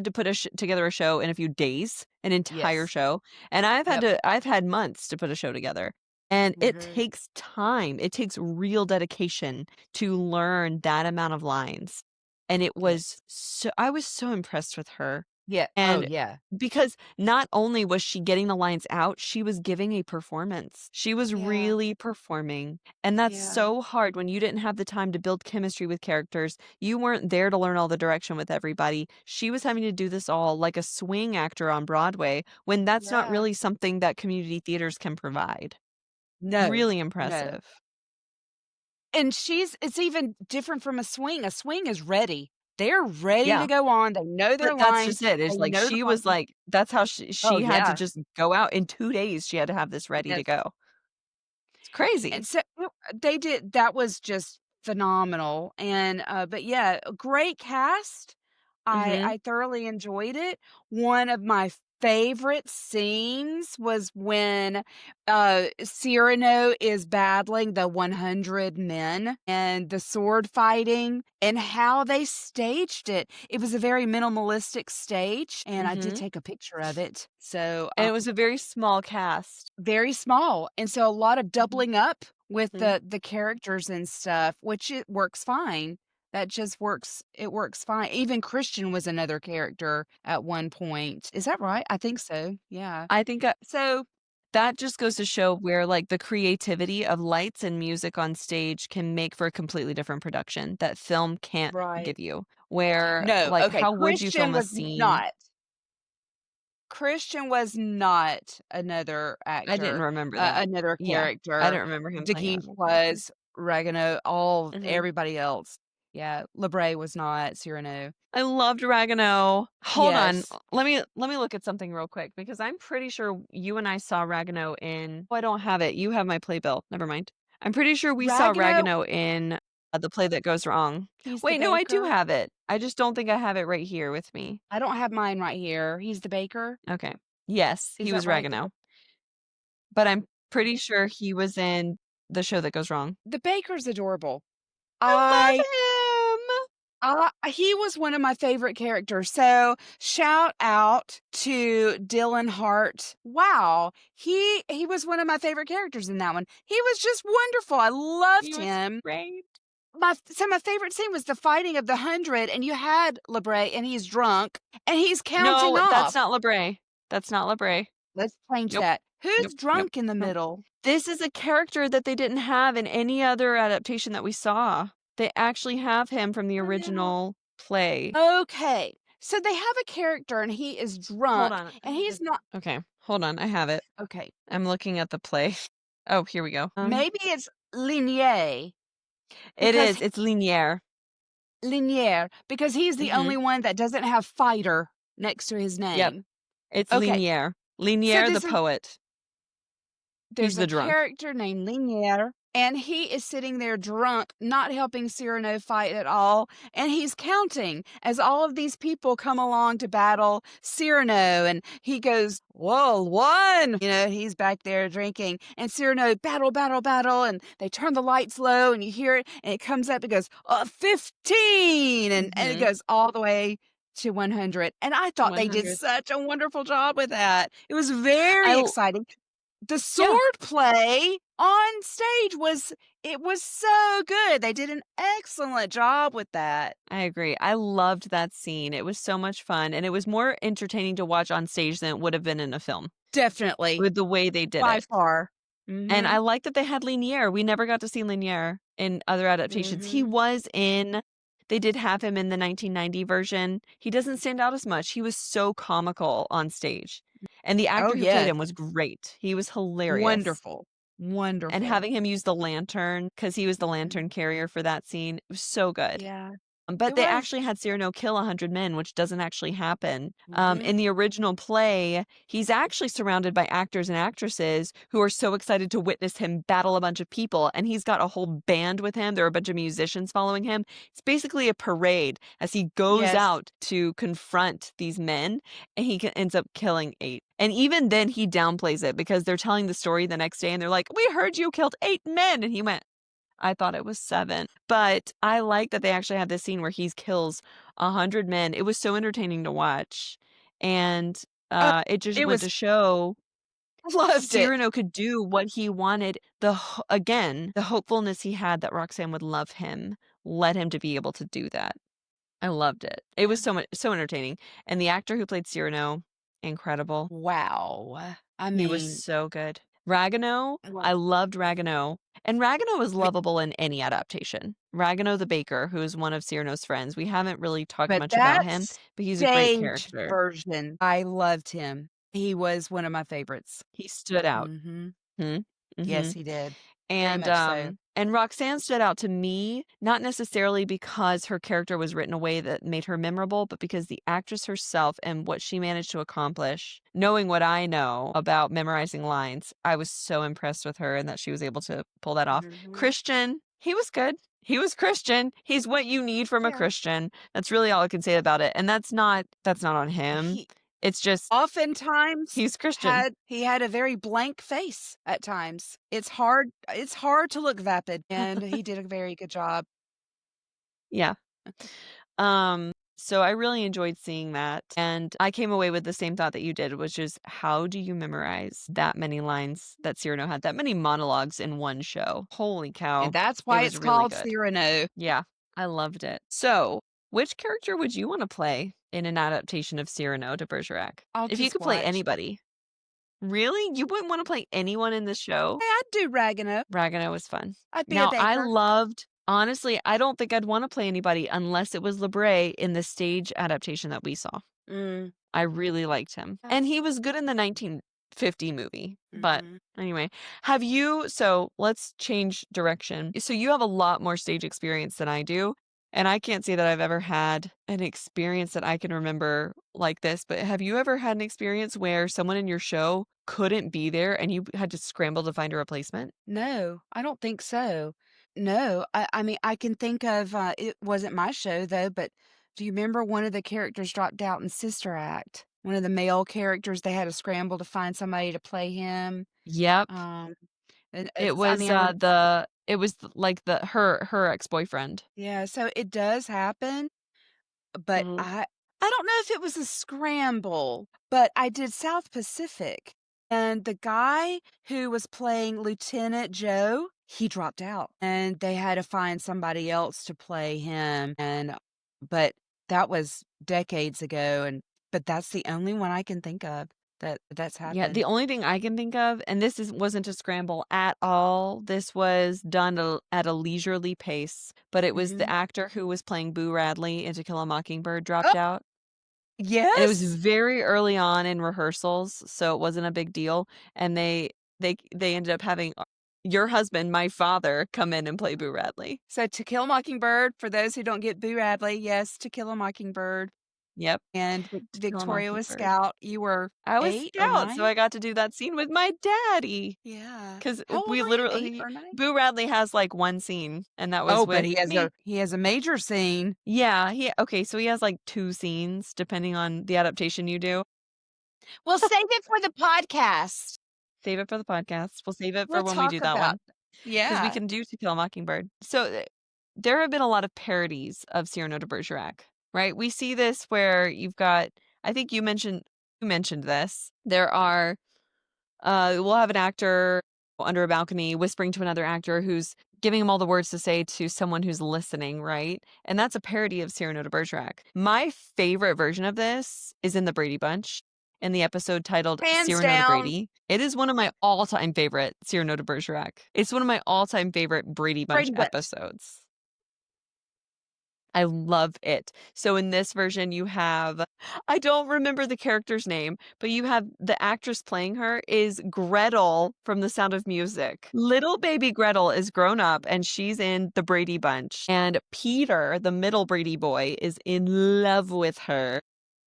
A: to put together a show in a few days, an entire
B: Yes.
A: show, and
B: Yep.
A: I've had months to put a show together, and it
B: Mhm.
A: takes time. It takes real dedication to learn that amount of lines, and
B: Yes.
A: I was so impressed with her.
B: Yeah. Oh,
A: And
B: yeah.
A: because not only was she getting the lines out, she was giving a performance. She was
B: Yeah.
A: really performing. And that's
B: Yeah.
A: so hard when you didn't have the time to build chemistry with characters. You weren't there to learn all the direction with everybody. She was having to do this all like a swing actor on Broadway when that's not
B: Yeah.
A: really something that community theaters can provide.
B: No.
A: Really
B: No.
A: impressive.
B: And it's even different from a swing. A swing is ready. They're ready to
A: Yeah.
B: go on. They know their
A: But that's
B: lines.
A: just it.
B: They
A: Is like
B: know the
A: she was
B: line.
A: like that's how
B: Oh,
A: she had to
B: yeah.
A: just go out in 2 days. She had to have this ready to
B: Yes.
A: go. It's crazy.
B: And so they did that was just phenomenal, and, but yeah, a great cast.
A: Mhm.
B: I thoroughly enjoyed it. One of my favorite scenes was when, Cyrano is battling the 100 men and the sword fighting and how they staged it. It was a very minimalistic stage, and I did
A: Mhm.
B: take a picture of it. So,
A: And it was a very small cast.
B: very small, and so a lot of
A: Mhm.
B: doubling up with
A: Mhm.
B: the characters and stuff, which it works fine. That just works it works fine. Even Christian was another character at one point. Is that right? I think so, yeah.
A: I think,
B: So
A: that just goes to show where, like, the creativity of lights and music on stage can make for a completely different production that film can't
B: right.
A: give you. Where,
B: No,
A: like,
B: okay,
A: how would you film a scene?
B: Christian was not another
A: I didn't
B: actor,
A: remember that.
B: another
A: Yeah. I
B: character.
A: didn't remember him playing
B: Dickie
A: another character.
B: was, Regano, all
A: Mhm.
B: everybody else. Yeah, LeBray was not, Cyrano.
A: I loved Ragano. Hold on.
B: Yes.
A: Let me look at something real quick because I'm pretty sure you and I saw Ragano in oh, I don't have it. You have my playbill. Never mind. I'm pretty sure we saw
B: Ragano,
A: Ragano in, The Play That Goes Wrong.
B: he's the
A: Wait, no, I do
B: baker.
A: have it. I just don't think I have it right here with me.
B: I don't have mine right here. He's the baker.
A: Okay. Yes,
B: Is
A: he
B: that
A: was
B: right?
A: Ragano, but I'm pretty sure he was in The Show That Goes Wrong.
B: The baker's adorable. I
A: I love him.
B: he was one of my favorite characters. So shout out to Dylan Hart. Wow. He was one of my favorite characters in that one. He was just wonderful. I
A: He
B: loved
A: was
B: him.
A: great.
B: My favorite scene was the fighting of the 100, and you had LeBray, and he's drunk, and he's counting
A: No, that's
B: off.
A: not LeBray. That's not LeBray.
B: Let's change
A: Nope.
B: that. Who's
A: Nope, nope,
B: drunk in the
A: nope.
B: middle?
A: This is a character that they didn't have in any other adaptation that we saw. They actually have him from the
B: The middle.
A: original play.
B: Okay. So they have a character and he is
A: Hold
B: drunk
A: on.
B: and he's not
A: Okay, hold on. I have it.
B: okay.
A: I'm looking at the play. Oh, here we go.
B: Maybe it's Lignier
A: It
B: because
A: is. It's Linier.
B: Lignier, because he's the
A: Mhm.
B: only one that doesn't have fighter next to his
A: Yep.
B: name.
A: It's
B: Okay,
A: Linier.
B: so
A: Linier the
B: this is
A: poet. He's
B: there's a
A: the drunk.
B: character named Lignier, and he is sitting there drunk, not helping Cyrano fight at all, and he's counting as all of these people come along to battle Cyrano, and he goes, "Whoa, 1!" He's back there drinking, and Cyrano, "Battle, battle, battle," and they turn the lights low, and you hear it, and it comes up, it goes, 15! And it
A: Mhm.
B: goes all the way to 100, and I thought they did
A: 100.
B: such a wonderful job with that. It was
A: I
B: very
A: l
B: exciting. The
A: Yeah,
B: sword play on stage was so good. They did an excellent job with that.
A: I agree. I loved that scene. It was so much fun, and it was more entertaining to watch on stage than it would have been in a film
B: Definitely,
A: with the way they did
B: by
A: it.
B: far.
A: And I
B: Mhm,
A: like that they had Linier. We never got to see Linier in other adaptations. He
B: mhm.
A: was in They did have him in the 1990 version. He doesn't stand out as much. He was so comical on stage. And the
B: Oh,
A: actor who played
B: yes.
A: him was great. He was hilarious.
B: Wonderful.
A: And
B: Wonderful.
A: having him use the lantern, because he was the
B: Mhm.
A: lantern carrier for that scene, it was so good.
B: Yeah,
A: But
B: it
A: they
B: was.
A: actually had Cyrano kill 100 men, which doesn't actually happen. In
B: Mhm.
A: the original play, he's actually surrounded by actors and actresses who are so excited to witness him battle a bunch of people, and he's got a whole band with him. There are a bunch of musicians following him. It's basically a parade as he goes
B: Yes.
A: out to confront these men, and ends up killing 8. And even then, he downplays it because they're telling the story the next day, and they're like, "We heard you killed 8 men," and he went, I thought it was 7. But I like that they actually had this scene where he kills 100 men. It was so entertaining to watch, and,
B: Oh,
A: it just
B: it
A: went
B: was
A: to show
B: loved it.
A: Cyrano could do what he wanted. The hopefulness he had that Roxanne would love him led him to be able to do that. I loved it. It
B: Yeah.
A: was so entertaining, and the actor who played Cyrano, incredible.
B: Wow. I
A: He was
B: mean,
A: so good. Ragano,
B: well,
A: I loved Ragano, and Ragano is
B: me
A: lovable in any adaptation. Ragano the baker, who is one of Cyrano's friends, we haven't really talked
B: but
A: much about
B: that
A: him, but he's a great
B: stage
A: character.
B: version, I loved him. He was one of my favorites.
A: He stood out.
B: Mhm.
A: Mhm,
B: Yes,
A: mhm.
B: he did. Very
A: And,
B: much so.
A: Roxanne stood out to me, not necessarily because her character was written a way that made her memorable, but because the actress herself and what she managed to accomplish. Knowing what I know about memorizing lines, I was so impressed with her and that she was able to pull that off.
B: Mhm.
A: Christian, he was good. He was Christian. He's what you need from a
B: Yeah.
A: Christian. That's really all I can say about it, and that's not on him.
B: He
A: It's just
B: oftentimes
A: he's Christian.
B: had a very blank face at times. It's hard to look vapid, and he did a very good job.
A: Yeah. So I really enjoyed seeing that, and I came away with the same thought that you did, which is how do you memorize that many lines that Cyrano had, that many monologues in one show? Holy
B: And
A: cow.
B: that's
A: It
B: why
A: was
B: it's
A: really
B: called
A: good.
B: Cyrano.
A: Yeah, I loved it. So, which character would you want to play in an adaptation of Cyrano de Bergerac?
B: I'll
A: If you
B: just
A: could play
B: watch.
A: anybody. Really? You wouldn't want to play anyone in this show?
B: Hey, I'd do Ragueneau.
A: Ragano was fun.
B: I'd be a
A: Now,
B: baker.
A: honestly, I don't think I'd wanna play anybody unless it was LeBray in the stage adaptation that we saw.
B: Mm.
A: I really liked him,
B: Yeah.
A: and he was good in the 1950 movie, but
B: Mhm.
A: anyway, let's change direction. So you have a lot more stage experience than I do, and I can't say that I've ever had an experience that I can remember like this, but have you ever had an experience where someone in your show couldn't be there and you had to scramble to find a replacement?
B: No, I don't think so. No, I mean, I can think of, it wasn't my show though, but do you remember one of the characters dropped out in Sister Act? One of the male characters, they had to scramble to find somebody to play him.
A: Yep.
B: Um, and
A: It
B: I
A: was,
B: mean, I rem
A: like her ex-boyfriend.
B: yeah, so it does happen. But
A: Mhm.
B: I don't know if it was a scramble, but I did South Pacific, and the guy who was playing Lieutenant Joe, he dropped out, and they had to find somebody else to play him, but that was decades ago, but that's the only one I can think of that's
A: Yeah, the
B: happened.
A: only thing I can think of, and wasn't a scramble at all, this was done at a leisurely pace, but it was the
B: Mhm.
A: actor who was playing Boo Radley in To Kill a Mockingbird dropped
B: Oh,
A: out, and it was
B: yes!
A: very early on in rehearsals, so it wasn't a big deal, and they ended up having your husband, my father, come in and play Boo Radley.
B: So To Kill a Mockingbird, for those who don't get Boo Radley, yes, To Kill a Mockingbird,
A: Yep,
B: and
A: To Kill a
B: Victoria was
A: Mockingbird.
B: Scout. You were
A: I was
B: 8 or
A: Scout, so
B: 9?
A: I got to do that scene with my daddy.
B: Yeah.
A: 'Cause
B: How old
A: we
B: were you? 8
A: literally
B: or 9?
A: Boo Radley has, like, 1 scene, and that was
B: Oh, but
A: with me.
B: he has a major scene.
A: Yeah, so he has, like, 2 scenes depending on the adaptation you do.
B: We'll save it for the podcast.
A: Save it for the podcast. We'll save it for
B: We'll
A: when we
B: talk
A: do that
B: about
A: one, because we
B: Yeah.
A: can do To Kill a Mockingbird. So, there have been a lot of parodies of Cyrano de Bergerac, right? We see this where you've got I think you mentioned this. There are we'll have an actor under a balcony whispering to another actor who's giving him all the words to say to someone who's listening, right? And that's a parody of Cyrano de Bergerac. My favorite version of this is in The Brady Bunch in the episode titled
B: Hands
A: Cyrano de
B: down,
A: Brady. It is one of my all-time favorite Cyrano de Bergerac. It's one of my all-time favorite Brady Bunch
B: Brady Bunch.
A: episodes. I love it. So in this version, you have I don't remember the character's name, but you have the actress playing her is Gretel from The Sound of Music. Little baby Gretel is grown up and she's in the Brady Bunch. And Peter, the middle Brady boy, is in love with her.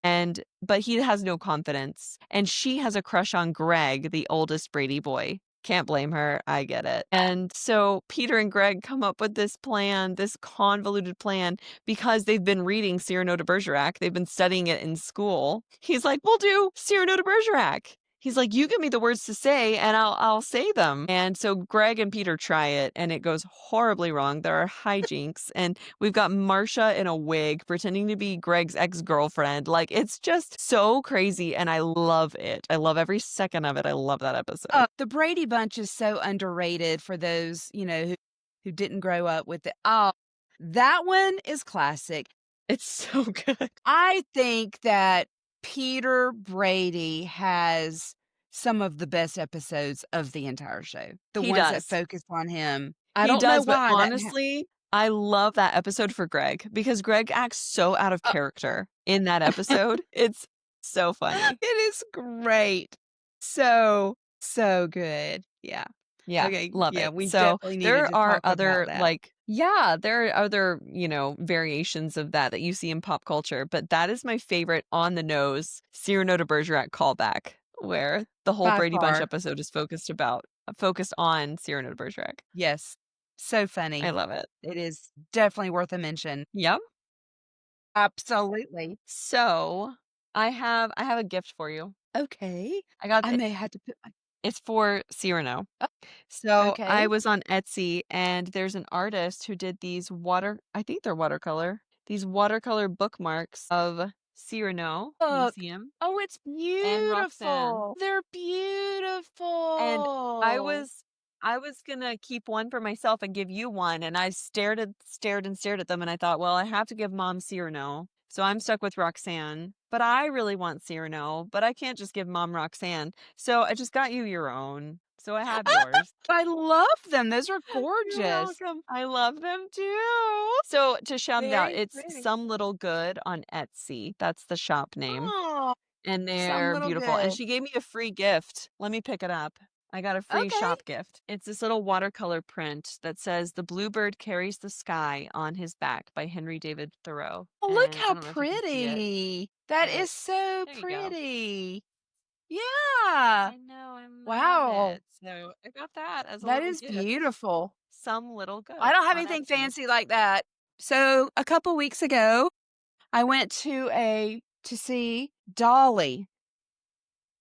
A: But he has no confidence. And she has a crush on Greg, the oldest Brady boy. Can't blame her. I get it. And so Peter and Greg come up with this plan, this convoluted plan because they've been reading Cyrano de Bergerac. They've been studying it in school. He's like, "We'll do Cyrano de Bergerac." He's like, "You give me the words to say and I'll say them." And so Greg and Peter try it and it goes horribly wrong. There are hijinks and we've got Marcia in a wig pretending to be Greg's ex-girlfriend. Like it's just so crazy and I love it. I love every second of it. I love that episode.
B: The Brady Bunch is so underrated for those, who didn't grow up with it. Oh, that one is classic.
A: It's so good.
B: I think that Peter Brady has some of the best episodes of the entire show, the
A: He
B: ones that
A: does.
B: focus on him. I
A: He
B: don't know
A: does, but
B: why that ha
A: honestly, I love that episode for Greg because Greg acts so out of
B: uh,
A: character in that episode. It's so funny.
B: it is great. So, so good. Yeah.
A: Yeah,
B: Okay,
A: love
B: yeah,
A: it.
B: we
A: So
B: definitely needed
A: there
B: to
A: are
B: talk about
A: other
B: that.
A: like yeah, there are other, variations of that you see in pop culture, but that is my favorite on the nose Cyrano de Bergerac callback, where the whole
B: By
A: Brady Bunch
B: far.
A: episode is focused on Cyrano de Bergerac.
B: Yes. So
A: I
B: funny.
A: love it.
B: It is definitely worth a mention.
A: Yep.
B: Absolutely.
A: So I have a gift for you.
B: Okay.
A: I got
B: I
A: it.
B: may have to put my
A: It's for Cyrano.
B: Oh,
A: So I
B: okay.
A: was on Etsy and there's an artist who did I think they're watercolor, these watercolor bookmarks of Cyrano. Can you
B: Look.
A: see him?
B: Oh, it's
A: And Roxanne.
B: beautiful. They're
A: And I
B: beautiful.
A: was I was gonna keep one for myself and give you one, and I stared at them, and I thought, well, I have to give mom Cyrano, so I'm stuck with Roxanne. But I really want Cyrano, but I can't just give mom Roxanne, so I just got you your own. So I have yours.
B: I love them. Those are
A: You're
B: gorgeous.
A: welcome. I love them too. So to shout it out,
B: Very
A: it's
B: pretty.
A: Some Little Good on Etsy. That's the shop name.
B: Oh,
A: And
B: some
A: they're
B: little
A: beautiful, and
B: good.
A: she gave me a free gift. Let me pick it up. I got a free
B: Okay.
A: shop gift. It's this little watercolor print that says "The Bluebird Carries the Sky on His Back" by Henry David Thoreau,
B: Oh, look
A: and I
B: how
A: don't know if you can see it,
B: pretty. That
A: but
B: is so
A: there you go.
B: pretty. Yeah.
A: I know, I love
B: Wow.
A: it. So I got that as a
B: That
A: little
B: is
A: gift.
B: beautiful.
A: Some Little
B: I
A: Good
B: don't have
A: on
B: anything
A: Etsy.
B: fancy like that. So, a couple weeks ago, I went to see Dolly,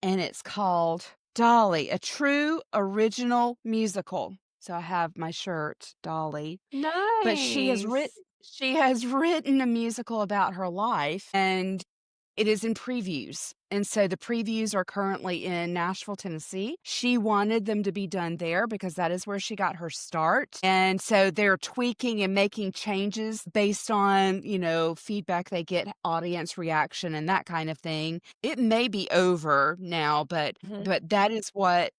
B: and it's called Dolly, a true original musical. So I have my shirt, Dolly. But
A: Nice.
B: she has written a musical about her life, and it is in previews. And so the previews are currently in Nashville, Tennessee. She wanted them to be done there because that is where she got her start. And so they're tweaking and making changes based on, feedback they get, audience reaction and that kind of thing. It may be over now, but
A: Mhm.
B: that is what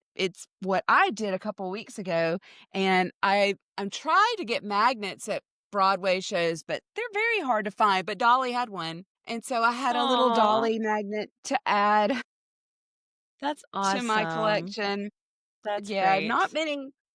B: I did a couple weeks ago. And I'm trying to get magnets at Broadway shows, but they're very hard to find. But Dolly had one. And so I had a little
A: Aw,
B: Dolly magnet to add
A: that's
B: to my
A: awesome.
B: collection.
A: That's
B: Yeah,
A: great.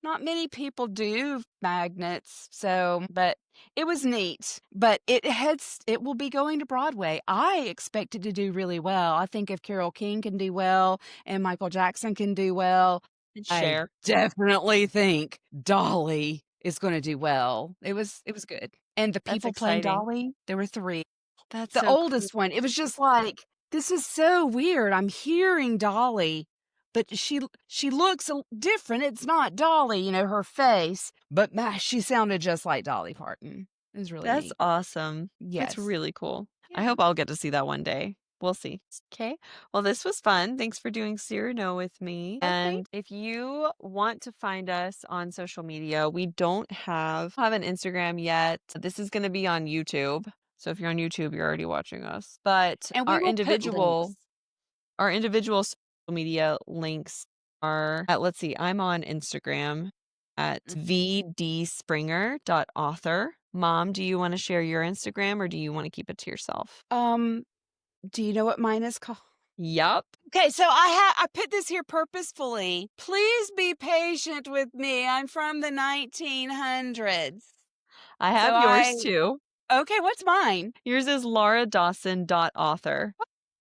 B: not many people do magnets, so but it was neat. But it will be going to Broadway. I expect it to do really well. I think if Carole King can do well and Michael Jackson can do well,
A: And
B: I
A: share.
B: definitely think Dolly is gonna do well. It was good. And the
A: That's
B: people playing
A: exciting.
B: Dolly, there were 3.
A: That's
B: The
A: so cool.
B: oldest one, it was just like, "This is so weird. I'm hearing Dolly, but she looks different. It's not Dolly, her face, but she sounded just like Dolly Parton." It was really
A: That's
B: neat.
A: awesome. That's
B: Yes.
A: really cool. I
B: Yeah.
A: hope I'll get to see that one day. We'll see. Okay. Well, this was fun. Thanks for doing Cyrano with me.
B: Okay.
A: And if you want to find us on social media, we don't have an Instagram yet. This is going to be on YouTube. So if you're on YouTube, you're already watching us. But
B: And we will put links.
A: our individual social media links are at, let's see, I'm on Instagram at
B: Mm.
A: vdspringer.author. Mom, do you want to share your Instagram or do you want to keep it to yourself?
B: Um, do you know what mine is called?
A: Yup.
B: Okay, so I put this here purposefully. Please be patient with me. I'm from the 1900s.
A: I
B: So
A: have
B: I
A: yours too.
B: Okay, what's mine?
A: Yours is lauradawson.author.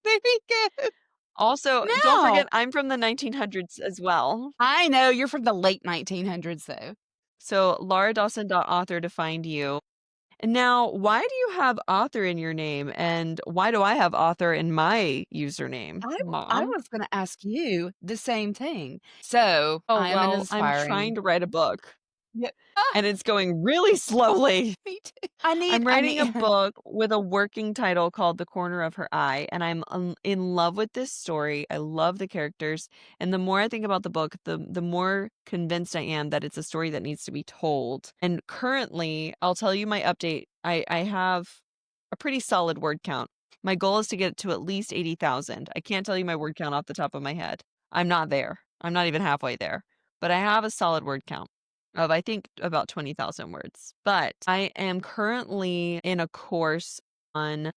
B: Very good.
A: Also, don't
B: No.
A: forget, I'm from the 1900s as well.
B: I know you're from the late 1900s, though.
A: So lauradawson.author to find you. And now, why do you have author in your name? And why do I have author in my username,
B: I
A: Mom?
B: was gonna ask you the same thing. So,
A: Oh,
B: I am an
A: well, I'm
B: aspiring.
A: trying to write a book
B: Yeah.
A: and it's going really slowly.
B: Me too. I
A: I'm writing a
B: need
A: book with a working title called The Corner of Her Eye, and I'm in love with this story. I love the characters, and the more I think about the book, the more convinced I am that it's a story that needs to be told. And currently, I'll tell you my update. I have a pretty solid word count. My goal is to get to at least 80,000. I can't tell you my word count off the top of my head. I'm not there. I'm not even halfway there, but I have a solid word count of, I think, about 20,000 words. But I am currently in a course on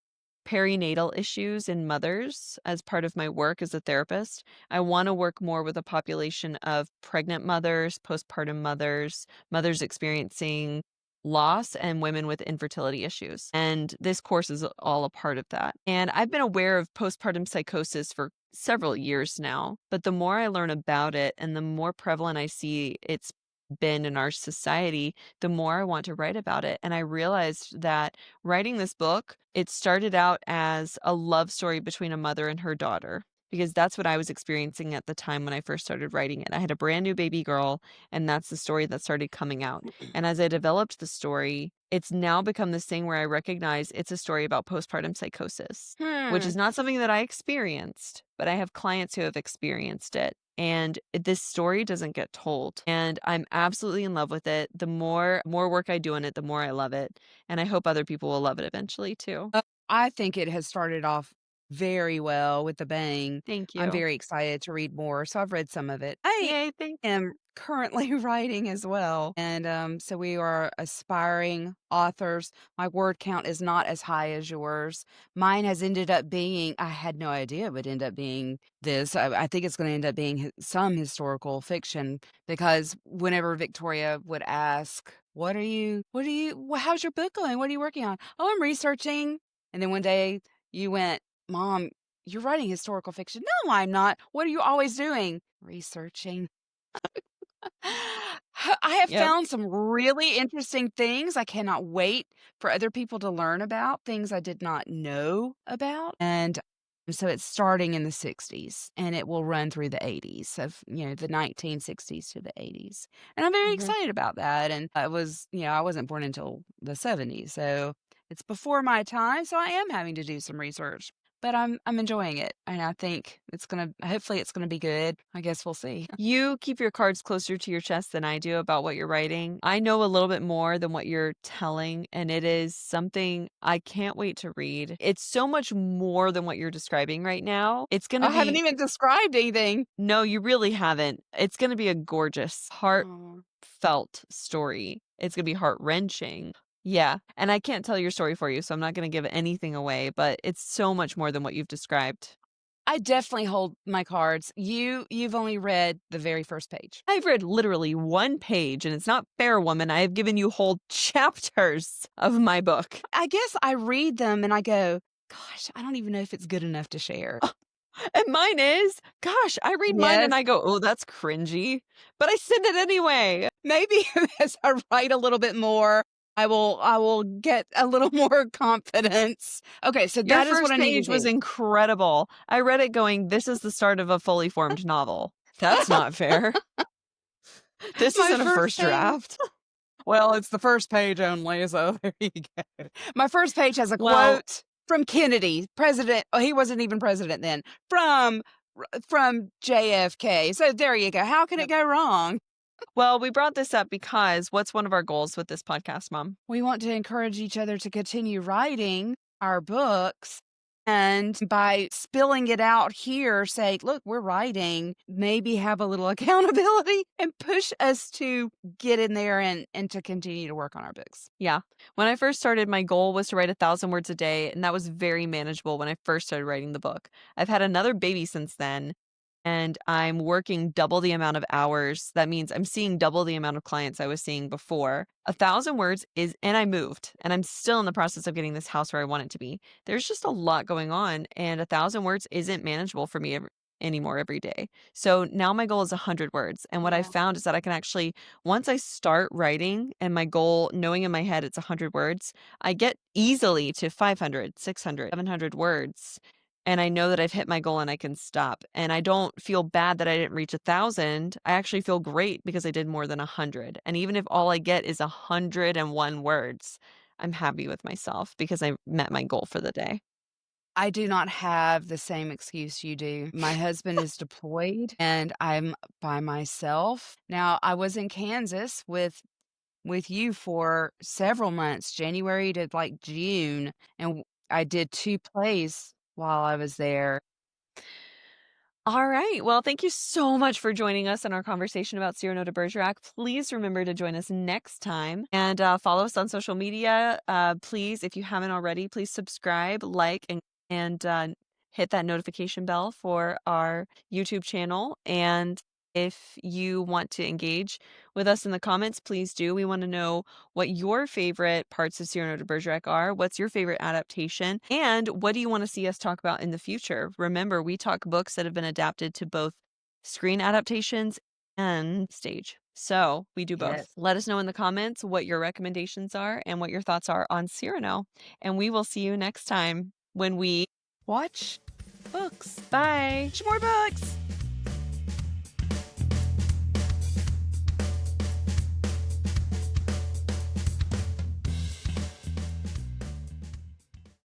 A: perinatal issues in mothers as part of my work as a therapist. I want to work more with a population of pregnant mothers, postpartum mothers, mothers experiencing loss, and women with infertility issues. And this course is all a part of that. And I've been aware of postpartum psychosis for several years now, but the more I learn about it and the more prevalent I see it's been in our society, the more I want to write about it. And I realized that writing this book, it started out as a love story between a mother and her daughter, because that's what I was experiencing at the time when I first started writing it. I had a brand new baby girl, and that's the story that started coming out. And as I developed the story, it's now become this thing where I recognize it's a story about postpartum psychosis, which
B: Hmm.
A: is not something that I experienced, but I have clients who have experienced it. And this story doesn't get told. And I'm absolutely in love with it. The more work I do on it, the more I love it. And I hope other people will love it eventually too.
B: I think it has started off very well with a bang.
A: Thank
B: I'm
A: you.
B: very excited to read more, so I've read some of it. I
A: Yay, thank
B: am currently writing as well, and, so we are aspiring authors. My word count is not as high as yours. Mine has ended up being I had no idea it would end up being this. I think it's gonna end up being some historical fiction because whenever Victoria would ask, how's your book going? What are you working on?" "Oh, I'm researching." And then one day you went, "Mom, you're writing historical fiction." "No, I'm not." "What are you always doing?" "Researching." I have
A: Yep.
B: found some really interesting things. I cannot wait for other people to learn about things I did not know about. And so it's starting in the 60s and it will run through the 80s the 1960s to the 80s. And I'm very
A: Mhm.
B: excited about that. And I wasn't born until the 70s. So it's before my time. So I am having to do some research. But I'm enjoying it, and I think hopefully it's gonna be good. I guess we'll see.
A: You keep your cards closer to your chest than I do about what you're writing. I know a little bit more than what you're telling, and it is something I can't wait to read. It's so much more than what you're describing right now. It's going to
B: I haven't
A: be,
B: even described anything.
A: no, you really haven't. It's going to be a gorgeous,
B: Oh.
A: heartfelt story. It's going to be heart wrenching. Yeah. And I can't tell your story for you, so I'm not going to give anything away, but it's so much more than what you've described.
B: I definitely hold my cards. You've only read the very first page.
A: I've read literally one page, and it's not fair, woman. I have given you whole chapters of my book.
B: I guess I read them and I go, gosh, I don't even know if it's good enough to share.
A: And mine is, gosh, I read mine and
B: Yes.
A: I go, oh, that's cringy, but I send it anyway.
B: Maybe as I write a little bit more, I will get a little more confidence. Okay, so
A: Your
B: that is what
A: first
B: I need to
A: page was
B: do.
A: incredible. I read it going, this is the start of a fully formed novel. That's not fair. This
B: My
A: isn't a
B: first
A: first
B: page.
A: draft.
B: Well, it's the first page only, so there you go. My first page has a
A: Well,
B: quote from Kennedy, president. Oh, he wasn't even president then. From JFK. So there you go. How can it go wrong?
A: well, we brought this up because what's one of our goals with this podcast, Mom?
B: We want to encourage each other to continue writing our books. And by spilling it out here, say, look, we're writing, maybe have a little accountability and push us to get in there and to continue to work on our books.
A: Yeah. When I first started, my goal was to write 1,000 words a day, and that was very manageable when I first started writing the book. I've had another baby since then, and I'm working double the amount of hours. That means I'm seeing double the amount of clients I was seeing before. 1,000 words is, and I moved, and I'm still in the process of getting this house where I want it to be. There's just a lot going on, and 1,000 words isn't manageable for me anymore every day. So now my goal is 100 words. And what I
B: Yeah.
A: found is that I can actually, once I start writing and my goal, knowing in my head it's 100 words, I get easily to 500, 600, 700 words. And I know that I've hit my goal and I can stop. And I don't feel bad that I didn't reach 1,000. I actually feel great because I did more than 100. And even if all I get is 101 words, I'm happy with myself because I met my goal for the day.
B: I do not have the same excuse you do. My husband is deployed and I'm by myself. Now, I was in Kansas with you for several months, January to like June, and I did 2 plays while I was there.
A: All right. Well, thank you so much for joining us in our conversation about Cyrano de Bergerac. Please remember to join us next time and follow us on social media. Please, if you haven't already, please subscribe, like, and hit that notification bell for our YouTube channel. And if you want to engage with us in the comments, please do. We want to know what your favorite parts of Cyrano de Bergerac are. What's your favorite adaptation? And what do you want to see us talk about in the future? Remember, we talk books that have been adapted to both screen adaptations and stage. So we do both.
B: Yes.
A: Let us know in the comments what your recommendations are and what your thoughts are on Cyrano. And we will see you next time when we
B: Watch
A: books. Bye.
B: more books.